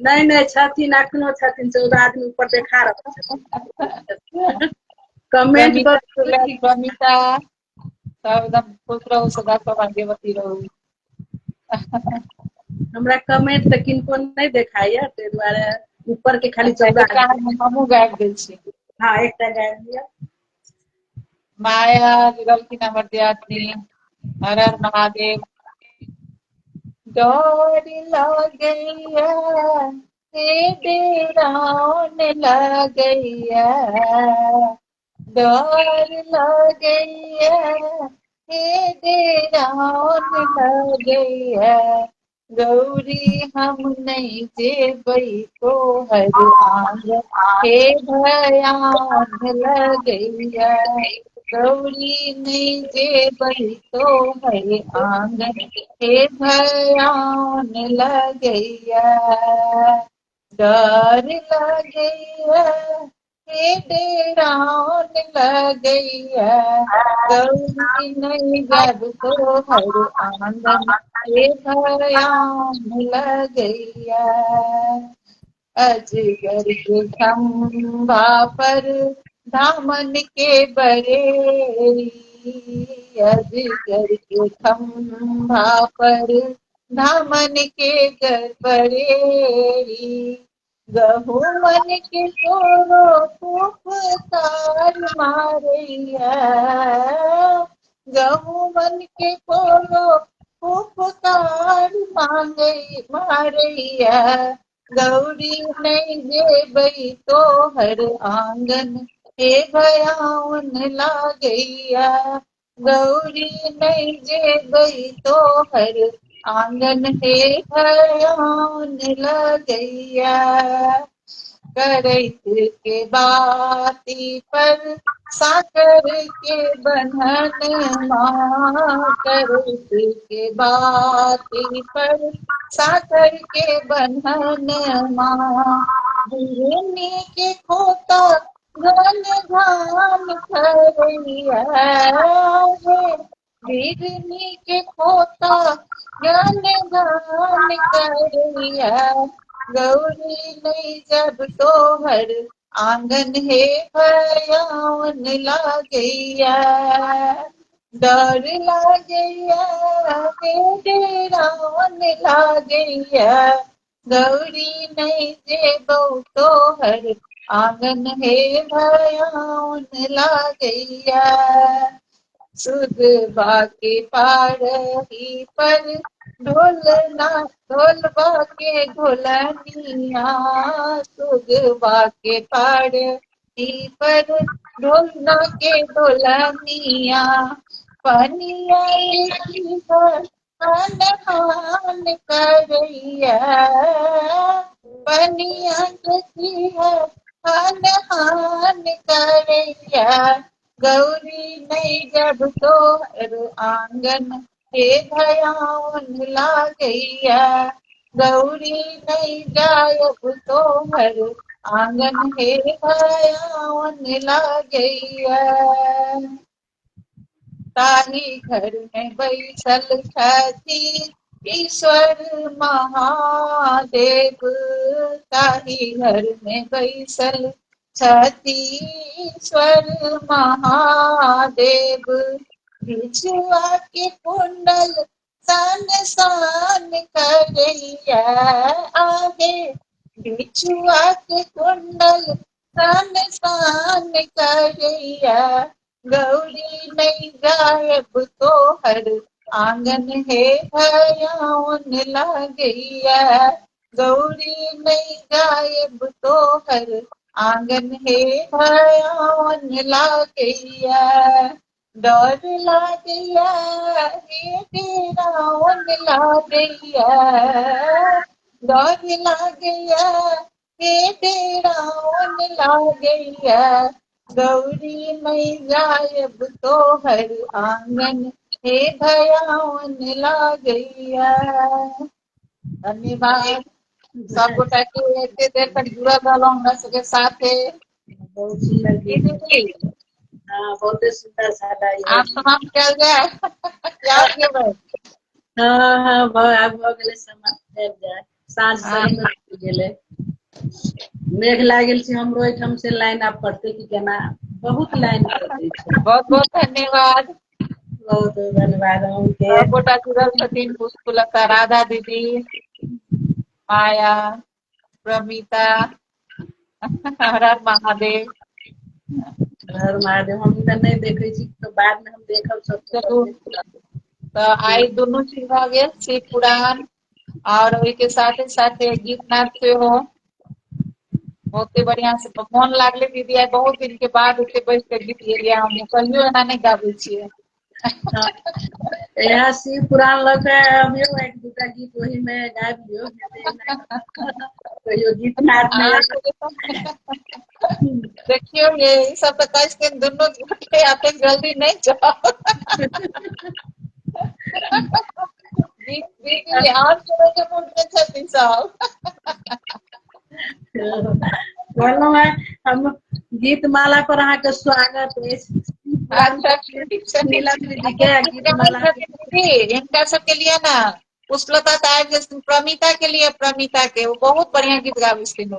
नहीं नहीं छथिन, अखनो छथिन, 14 आदमी ऊपर देखा रहल छथिन। कमेंट प्रमिता कर प्रमिता सब एकदम खुश रहू, सदा सौभाग्यवती रहू। हमरा कमेंट तऽ किनको नहीं देखाइए, ताहि दुआरे ऊपर के खाली अच्छा, 14 एकटा आदमी। हमहूँ गाबि दै छी। हाँ एकटा गाबि दिया। माया जुड़लखिन हमर दियादनी। हर हर महादेव। डोर लगैया हे डेरान लगैया, डोर लगैया हे डेरान लगैया, गौरी हम नहीं जेबै तोहर आंगन, हे भयान लगैया, गौरी नहीं जेबै तोहर आंगन, हे भयान लगैया, डर लगैया हे डेरान लगैया, गौरी नहीं जब तोहर आंगन, हे भयान लगैया, अजगर के खंभा पर दामन के बरेली, अजगर के खंभा पर दामन के बरेली, गहुमन के तोरो पुपकार मारैया, गहुमन के तोरो पुपकार मारैया, गौरी नहीं जेबै तोहर आंगन, हे भयान लागैया, गौरी नहीं जेबै तोहर आंगन, हे भयान लगैया, करैत के बाती पर साकर के बंधन माँ, करैत के बाती पर साकर के बंधन माँ, बिरनी के खोता गन घान करैया है, बिरनी के खोता गन घान करैया, गौरी नहीं जब तोहर आंगन, हे भयान लागैया, डर लागैया हे डेरान लागैया, गौरी नहीं जेबौ तोहर आंगन, हे भयान लागैया, सुगबा के पारही पर ढोलना, ढोलबा के ढोलनिया, सुगबा के पारही पर ढोलना के ढोलनिया, पनिया की हान हान करैया, पनिया की हान हान करैया, गौरी नहीं जब तोहर आंगन, हे भयान लागैया, गौरी नहीं जायब तोहर आंगन, हे भयान लागैया, ताही घर में बैसल छथि ईश्वर महादेव, ताही घर में बैसल छथि ईश्वर महादेव, महादेव बिछुआ के कुंडल सन सान करैया आहे बिछुआ के कुंडल सन सान करैया गौरी नहीं गायब तो हर आंगन है भयावन लागैया गौरी नहीं गायब तो हर आंगन है भयावन लागैया डर लागैया हे डेरावन लागैया डर लागैया हे डेरावन लागैया गौरी मैं गायब तो हर आंगन हे भयावन लागैया। धन्यवाद सब गोटा के एते देर तक जुड़ल रहलहुँ हमरा सबके साथे। बहुत सुंदर गीत। दीदी बहुत सुंदर सादा आप समाप्त कल जाए क्या केबै हाँ आब भऽ गेलै समाप्त कयल जाय साँझ सही में गेलै। मेघ लागल छै हमरो एहिठाम से लाइन आब पड़तै कि केना बहुत लाइन कटै छै। बहुत बहुत धन्यवाद बहुत धन्यवाद अहूँके। सब गोटा जुड़ल छथिन पुष्पलता राधा दीदी माया प्रमिता हर हर महादेव। हर महादेव हम तऽ नहीं देखै छी तो बाद में हम देखब जरूर सब। तो आई दुनू चीज भऽ गेल शिव पुराण और ओहि के साथे साथे गीत नाद सेहो बहुते बढ़िया से मोन लागले दीदी आई बहुत दिन के बाद एते बैस के गीत गेलियै हम कहियो एना नहीं गाबै छियै। यहाँ शिव पुराण लग के अभियो एक दूटा गीत वही में गाबि लियो कहियो गीत नाद में। देखियो ये ई सब तो कह के दुनू गोटे आते जल्दी नहीं जाओ गीत गीत और तरह के मूड में छथिन सब। बोललो है हम गीत माला पर अहाँ के स्वागत अछि। अच्छा ठीक छै नीलम दीदी के गीत माला दीदी इनका सबके लिए ना पुष्पलता तो आबि गेल प्रमिता के लिए प्रमिता के वो बहुत बढ़िया गीत गाबै छथिन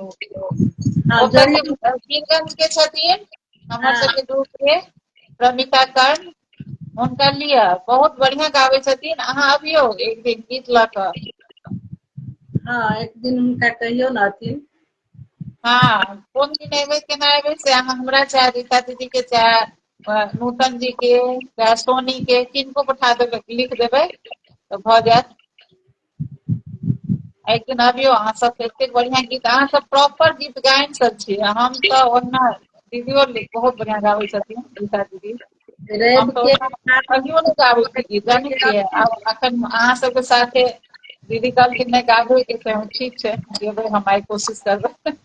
हाँ वो जरूर। कीर्तन के छथिन हमर हाँ सबके ग्रुप के प्रमिता कर्ण हुनका लिए बहुत बढ़िया गाबै छथिन अहाँ अबियो एक दिन गीत लऽ कऽ। हाँ एक दिन हुनका कहियो न अथिन। हाँ कोन दिन एबै केना एबै से अहाँ हमरा चाहे रीता दीदी के चाहे नूतन जी के चाहे सोनी के किनको पठा देबै लिख देबै तो भऽ जायत। एक दिन अबियो अहाँ सब एते बढ़िया गीत अहाँ सब प्रॉपर गीत गायन सब छियै हम तो ओना दीदियो बहुत बढ़िया गाबै छथिन रीता दीदी हम रवि तो के कहियो नहीं गाबै छी गीत जानै छियै आब अखन अहाँ सबके साथे दीदी कहलखिन नहीं गाबै के छै ठीक छै गेबै हम आई कोशिश करबै।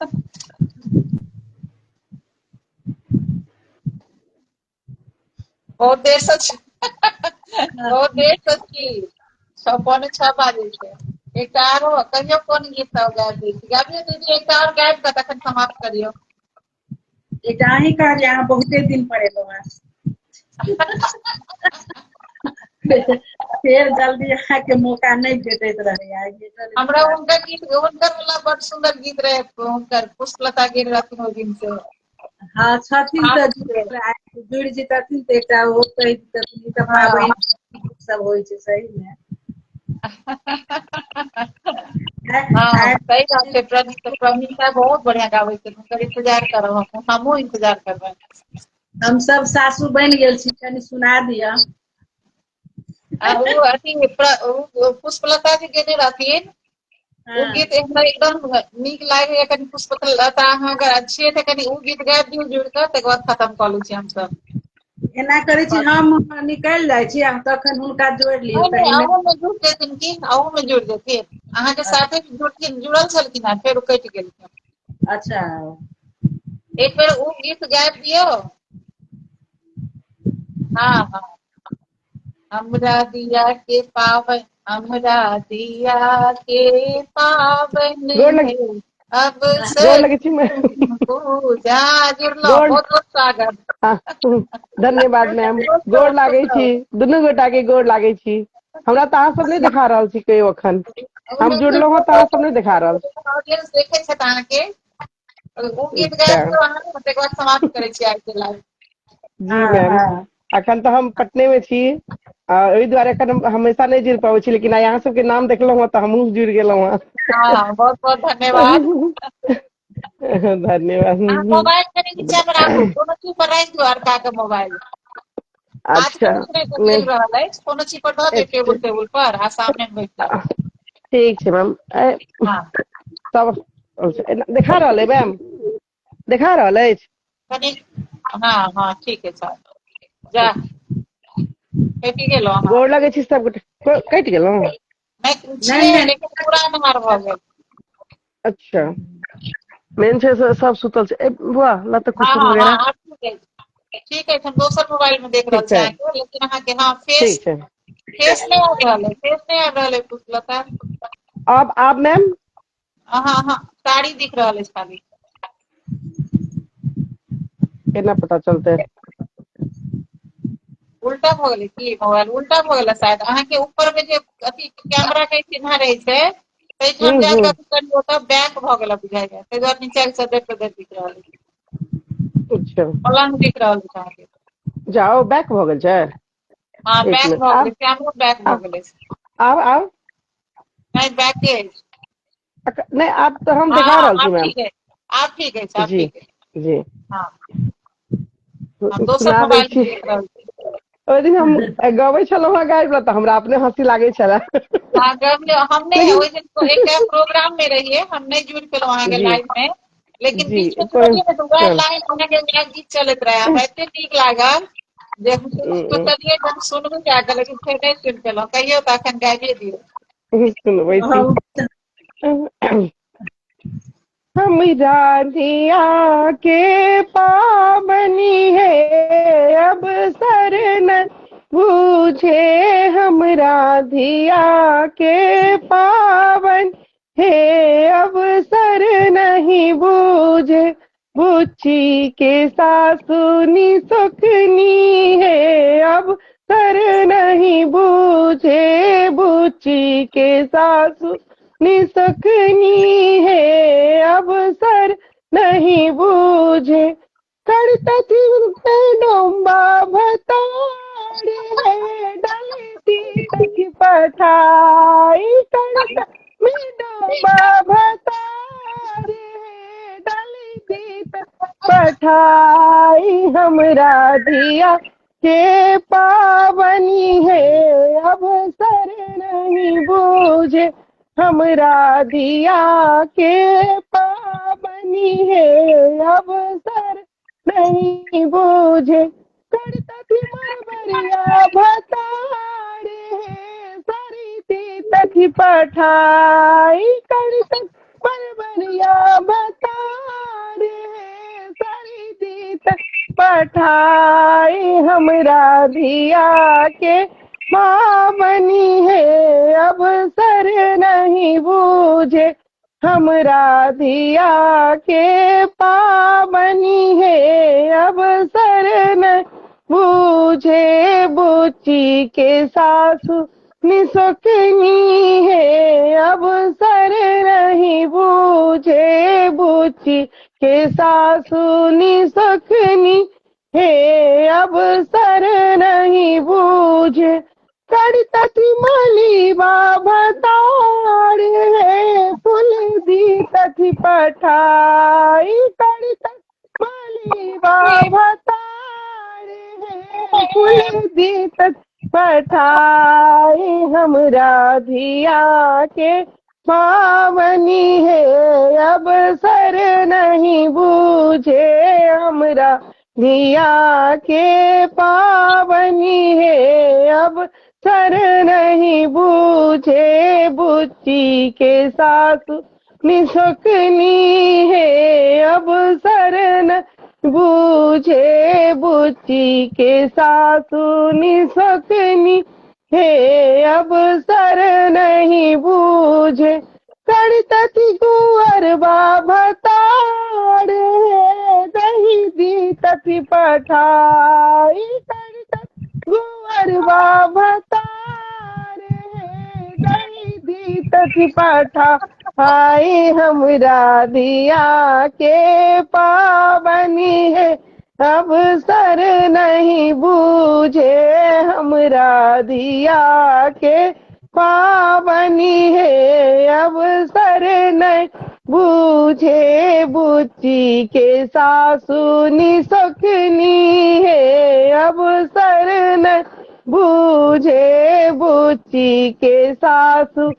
बहुत देर से बहुत देर से छी 6:45 बाजै छै एकटा आरो कहियो कोन गीत सब गाबियो दीदी एकटा और गाबि कऽ तखन समाप्त करियौ। एकटा अहीं कहलियै अहाँ बहुते दिन पर एलहुँ हैं। फेर जल्दी अहाँ के मौका नहीं भेटैत रहैया। हमरा हुनकर गीत हुनकर वाला बड़ सुंदर गीत रहे हुनकर पुष्पलता गेल रहथिन ओहि दिन से। हाँ छथिन तऽ हाँ जुड़ि जेतथिन तऽ एकटा ओ कहि देथिन तऽ पाबनि सब होइ छै सही में। हाँ सही बात छै प्रमिता बहुत बढ़िया गाबै छै हुनकर इंतजार करब हमहुँ इंतजार करबै। हम सब सासू बनि गेल छी कनि सुना दिअ। ओ अथी पुष्पलता जी गेने रहथिन ओ हाँ गीत एकदम नीक लागैया कनि पुष्पलता अहाँ अगर छियै तऽ कनि ओ गीत गाबि दियौ जुड़ि कऽ तकर बाद खत्म कऽ लै छी हमसब। एना करै छी हम निकलि जाइ छी आ तखन हुनका जोड़ि लियौ नहीं कहीं अहूँ में जुड़ जेथिन की अहूँ में जुड़ जेथिन अहाँके साथे जुड़ल छलखिन हेँ फेर ओ कटि गेलखिन। अच्छा एक बेर ओ गीत गाबि दियौ। हाँ हाँ हमरा दिया के पावन हमरा दिया के पावन गोर लग है अब गोर से लगे छी मैम पूजा जुड़लौ गोर बहुत बहुत स्वागत। हाँ, धन्यवाद मैम गोर लागे छी दुनू गोटा के गोर लागे छी। हमरा तऽ अहाँ सब नहीं देखा रहल छी कहियो अखन हम जुड़लहुँ हँ तऽ अहाँ सब नहीं देखा रहल छी। ऑडियंस देखे छथि अहाँके ओ गीत अच्छा गाबि दियौ अहाँ तकर बाद समाप्त करै छी आइ के लाइव। जी मैम अखन तो हम पटने में छी ओहि दुआरे अखन हम हमेशा नहीं जुड़ पाबै छी, लेकिन यहाँ सबके नाम देखलहुँ हँ तो हमहूँ जुड़ गेलहुँ हँ। हाँ, बहुत बहुत धन्यवाद। धन्यवाद। अहाँ मोबाइल कनि नीचा में राखू, कोनो चीज पर राखि दियौ अर्का के मोबाइल। आज अच्छा के दूसरे को नहीं मिल रहा है, कोनो चीज पर धऽ दियौ टेबुल पर आ सामने में बैठ जाओ। ठीक है मैम। हाँ, सब देखा रहा है मैम, देखा रहा है। कनि हाँ हाँ ठीक है सर, जा कटि गेलो अहाँ। गोर लगे छी सब गोटे, कटि गेलहुँ। नहीं छियै लेकिन पूरा अन्हार भऽ गेल। अच्छा मेन छै सब सुतल छै। बुआ ला तऽ हाँ कुशन हाँ हाँ, वगैरह। आब ठीक है, हम दोसर मोबाइल में देख रहल ठीक छी छै अहाँके, लेकिन अहाँके हाँ फेस ठीक छै। फेस नहीं आबि रहल है, फेस नहीं आबि रहल है पुष्पलता। आप मैम हाँ हाँ, साड़ी दिख रहल है खाली। केना पता चलतै। उल्टा भऽ गेलै की मोबाइल, उल्टा भऽ गेलै शायद। अहाँके ऊपर में जे अथी कैमरा के चिन्हा रहै छै ताहिठाम जाकऽ अथी करियौ तब बैक भऽ गेल बुझाइया, ताहि दुआरे नीचा से देख दिख रहल है। अच्छा पलंग दिख रहल छै अहाँके। जाओ बैक भऽ गेल छै। हाँ एक बैक मिनट भऽ गेलै, आब कैमरो बैक भऽ गेलै। आब नहीं बैके अछि। नहीं आब तो हम हाँ दिखा हाँ, रहल छी आब मैम। ठीक है, आब ठीक है, आब जी ठीक है। जी हाँ, हम दोसर सुना दै मोबाइल में छी। देख रहल छी। ओहि दिन हम गबै छलहुँ हेँ गाबि तऽ हमरा अपने हँसी लागै छले। हाँ हम नहीं लेकिन ओहि दिन एकटा प्रोग्राम में रहिए, हम नहीं जुड़ पेलहुँ अहाँके जी लाइव में, लेकिन जी बीच में कोई जुड़लियै तऽ वएह लाइन अहाँके वएह गीत चलैत रहे, हमरा एते नीक लागल जे हम सोचलियै जे हम सुनबे जाके, लेकिन फेर नहीं सुनि पेलहुँ। कहियो तऽ अखन गाबिये दियौ। सुनबै छी। हमरा दिया के पावनी है अब सर न बूझे, हमरा दिया के पावन है अब सर नहीं बूझे, बुच्ची के सासुनी सुखनी है अब सर नहीं बूझे, बुच्ची के सासु निसकनी है अब सर नहीं बूझे, करतथी डोंबा भताड़ी है डलती तक पठाई, करत में डोंबा भताड़ी है डलती तक पठाई, हमरा दिया के पावनी है अब सर नहीं बूझे, हमरा दिया के पावनी है अब सर नहीं बूझे, करतथी मरबरिया भतारे है सरिती तक पठाई, करतथी मरबरिया भतारे है सरिती तक पठाई, हमरा दिया के पावनी है अब सर नहीं बूझे, हमरा दिया के पावनी है अब सर न बूझे, बुच्ची के सासु निसकनी है अब सर नहीं बूझे, बुच्ची के सासु निसकनी है अब सर नहीं बूझे, करतथी मलीबा भतार है फूल दी तथी पठाई, करतथी मलीबा भतार है फूल दी तथी पठाई, हमरा धिया के पावनी है अब सर नहीं बूझे, हमरा धिया के पावनी है अब सर नहीं बूझे, बुच्ची के सासु निसकनी है अब सर न बूझे, बुच्ची के सासु निसकनी है अब सर नहीं बूझे, करतथी कुंवर भतार है दही दी तथी पठाई, करतथी कुंवर भतार है दही दी तथी पठाई, हमरा दिया के पावनी है अब सर नहीं बूझे हमरा दिया के पावनी है, अब सर नहीं बूझे बुच्ची के सासू निसकनी है, अब सर नहीं बूझे बुच्ची के सासू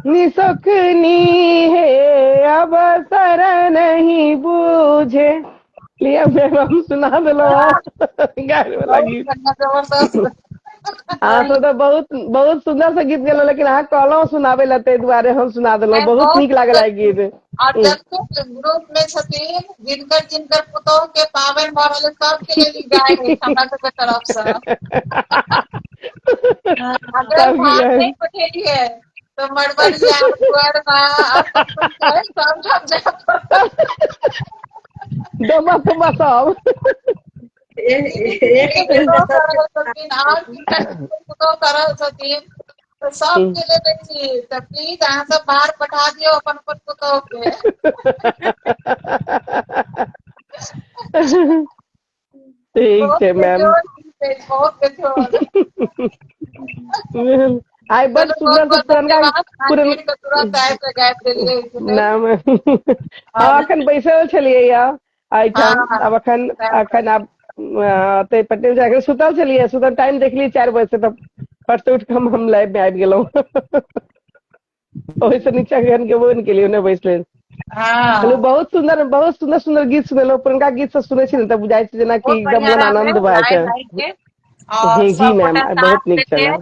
निसकनी है, अब सर नहीं बूझे। लिया मैम हम सुना दिलो गाने में लगी। जबरदस्त। हाँ तो बहुत बहुत सुंदर से गीत गेलो, लेकिन हाँ कहलो सुनाबे लते दुआरे हम सुना दिलो, बहुत नीक लागल है गीत। और जते ग्रुप में छथिन जिनकर जिनकर पुतोह के पावन भऽ रहल सबके लेल गाय है हमरा सबके तरफ से। अगर सब भात है नहीं पठेलिए तो मड़बड़िया पुअरमा अपन सब सब डोमा तो सब एक करल छथिन और पुतोह करल छथिन तो सबके लिए देखिए तो प्लीज अहाँ सब बाहर पठा दियो अपन अपन पुतोह के। ठीक है मैम। बहुत बेजोड़। आई बड़ चलो बहुत सुंदर से बहुत पुरनका धन्यवाद पुरन के तुरंत आबि कऽ गाबि देलियै। नाम हाँ अखन बैसल छलियै या एहिठाम, हाँ अब अखन आब ते पटेल जाके सुतल छलियै, सुतल टाइम देखलियै 4 बजे से, तब फट से उठ के हम लाइव में आबि गेलहुँ। ओहि से नीचा गन के बोन के लिए ने बैसले। हेलो हाँ बहुत सुंदर सुंदर गीत सुनेलो, पुरनका गीत सब सुनै छी ने तब बुझाइ छै जेना कि बहुत एकदम बढ़िया मन रहलै आनंद भए लाइव छै। आइ के और जी सब मैम गोटा साथ बहुत नीक देलियै चला।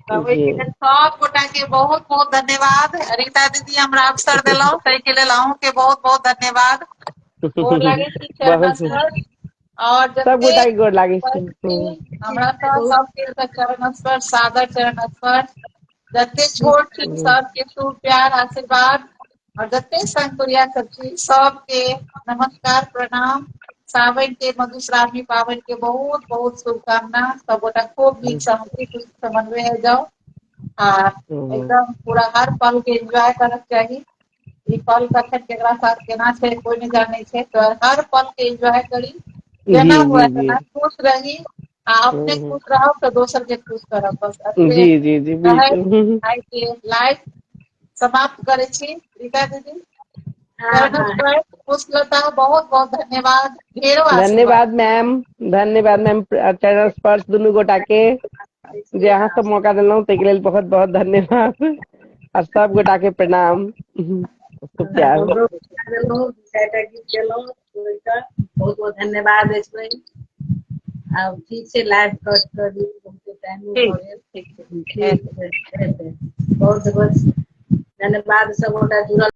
तऽ जी ओहिके लेल सब गोटा के बहुत बहुत धन्यवाद। रीता दीदी हमरा अवसर देलहुँ ताहिके लेल अहूँके बहुत बहुत धन्यवाद। गोर लागै छी चरण बहुत स्पर्श और सब जते गोटा के गोर लागे छी। हमरा सबके चरण स्पर्श सादर चरण स्पर्श, जते छोट छी सबके खूब प्यार आशीर्वाद और जते संकुरिया सब छी सबके नमस्कार प्रणाम। सावन के मधुश्रावणी पावन के बहुत बहुत शुभकामना। सब गोटा खूब नीक से हंसी खुशी से मनबे जाओ आ एकदम पूरा हर पल के एंजॉय करक चाही। ई पल कखन केकरा साथ केना छै कोई नहीं जाने छै, तो हर पल के एंजॉय करी जेना जी हुआ जी जी तेना खुश रही आ अपने खुश रहब तो दोसर के खुश करब, बस एतबे जी जी जी रहे। बिल्कुल। आइ के लाइव समाप्त करे छी। रीता दीदी हाँ चरण हाँ स्पर्श पुष्पलता बहुत बहुत धन्यवाद, ढेरों आशीर्वाद। धन्यवाद मैम, धन्यवाद मैम चरण स्पर्श दुनू गोटा के जे अहाँ सब मौका दिलहुँ ताहि के लेल बहुत बहुत धन्यवाद और सब गोटा के प्रणाम खूब प्यार। हमरो गेलहुँ चारिटा गीत गेलहुँ बहुत बहुत धन्यवाद अछि। अब ठीक छै लाइव कट कर दी, बहुते टाइम ठीक भऽ गेल। ठीक ठीक ठीक है बहुत बहुत धन्यवाद सब गोटा जुड़ल